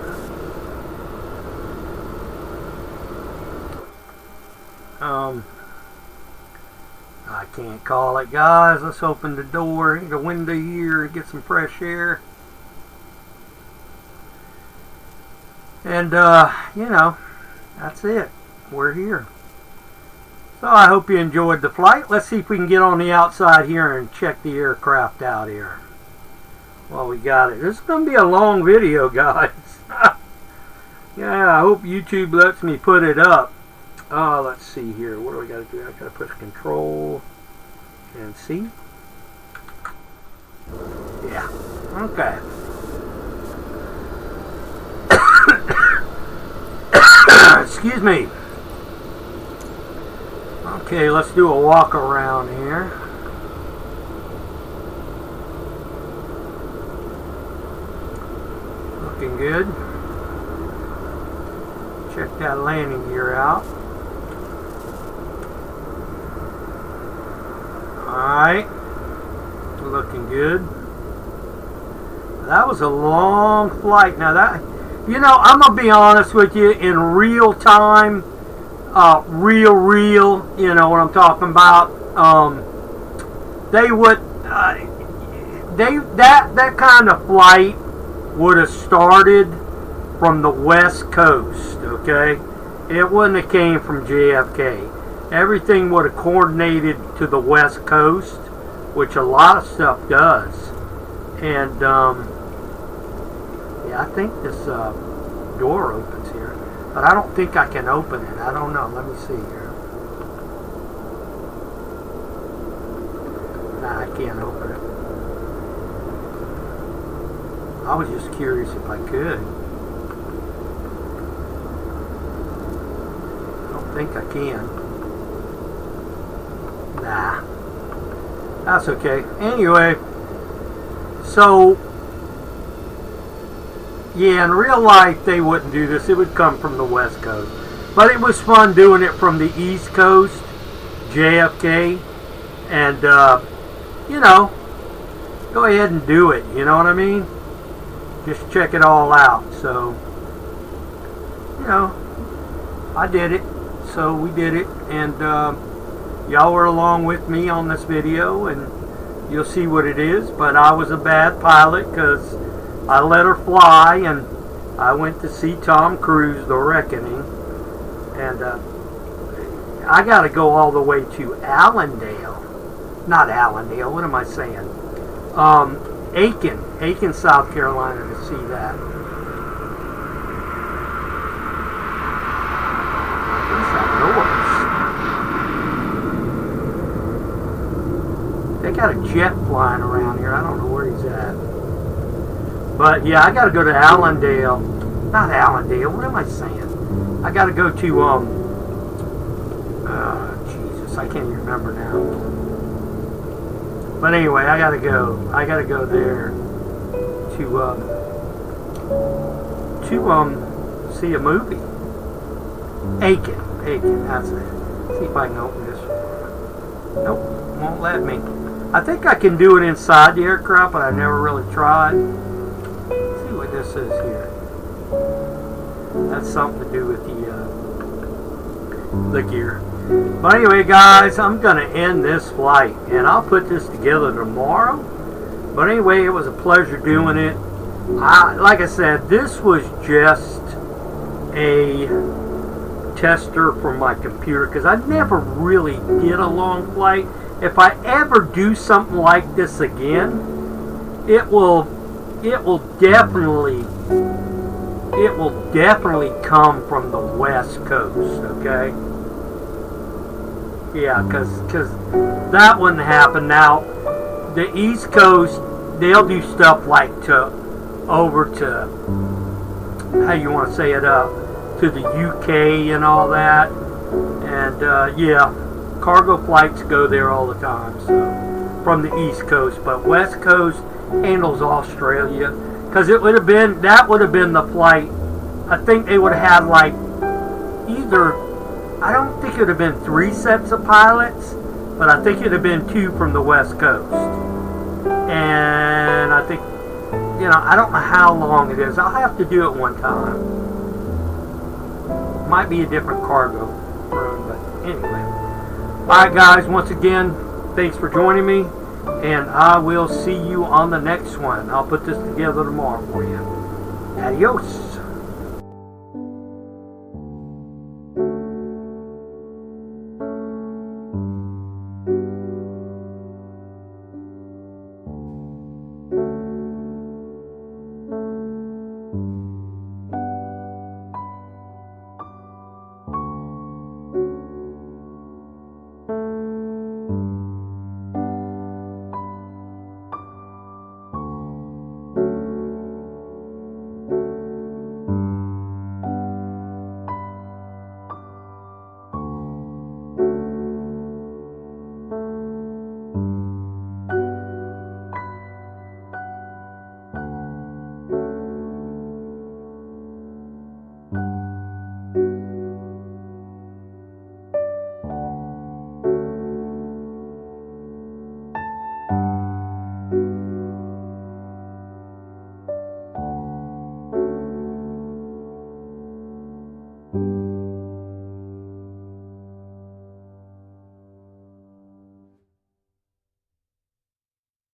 I can't call it, guys. Let's open the door, the window here, and get some fresh air. And, you know, that's it. We're here. So I hope you enjoyed the flight. Let's see if we can get on the outside here and check the aircraft out here. Well, we got it. This is going to be a long video, guys. Yeah, I hope YouTube lets me put it up. Let's see here. What do we got to do? I got to push control and see. Yeah. Okay. Excuse me. Okay, let's do a walk around here. Looking good. Check that landing gear out. Alright. Looking good. That was a long flight. Now that, you know, I'm going to be honest with you, in real time, real, you know what I'm talking about, they would, that kind of flight would have started from the West Coast, okay? It wouldn't have came from JFK. Everything would have coordinated to the West Coast, which a lot of stuff does. And, yeah, I think this door opens here. But I don't think I can open it. I don't know. Let me see here. Nah, I can't open it. I was just curious if I could. I don't think I can. Nah. That's okay. Anyway, so, yeah, in real life they wouldn't do this. It would come from the West Coast. But it was fun doing it from the East Coast, JFK. And, you know, go ahead and do it. You know what I mean? Just check it all out. So, you know, I did it. So we did it. And, y'all were along with me on this video, and you'll see what it is. But I was a bad pilot because I let her fly, and I went to see Tom Cruise, The Reckoning, and I got to go all the way to Allendale. Not Allendale, what am I saying? Aiken, South Carolina to see that. What's that noise? They got a jet flying around here. I don't know where he's at. But yeah, I got to go to Allendale. Not Allendale. What am I saying? I got to go to Jesus, I can't even remember now. But anyway, I got to go. I got to go there to see a movie. Aiken, that's it. See if I can open this. Nope, won't let me. I think I can do it inside the aircraft, but I never really tried. Let's see what this is here. That's something to do with the gear. But anyway, guys, I'm going to end this flight, and I'll put this together tomorrow. But anyway, it was a pleasure doing it. Like I said, this was just a tester for my computer, because I never really did a long flight. If I ever do something like this again, it will definitely come from the West Coast, okay? Yeah, because that wouldn't happen. Now, the East Coast, they'll do stuff like over to, how you want to say it, to the UK and all that. And, yeah, cargo flights go there all the time, so, from the East Coast. But West Coast handles Australia, because that would have been the flight. I think they would have had, like, either, I don't think it would have been 3 sets of pilots, but I think it would have been 2 from the West Coast. And I think, you know, I don't know how long it is. I'll have to do it one time. Might be a different cargo room, but anyway. Alright guys, once again, thanks for joining me, and I will see you on the next one. I'll put this together tomorrow for you. Adios.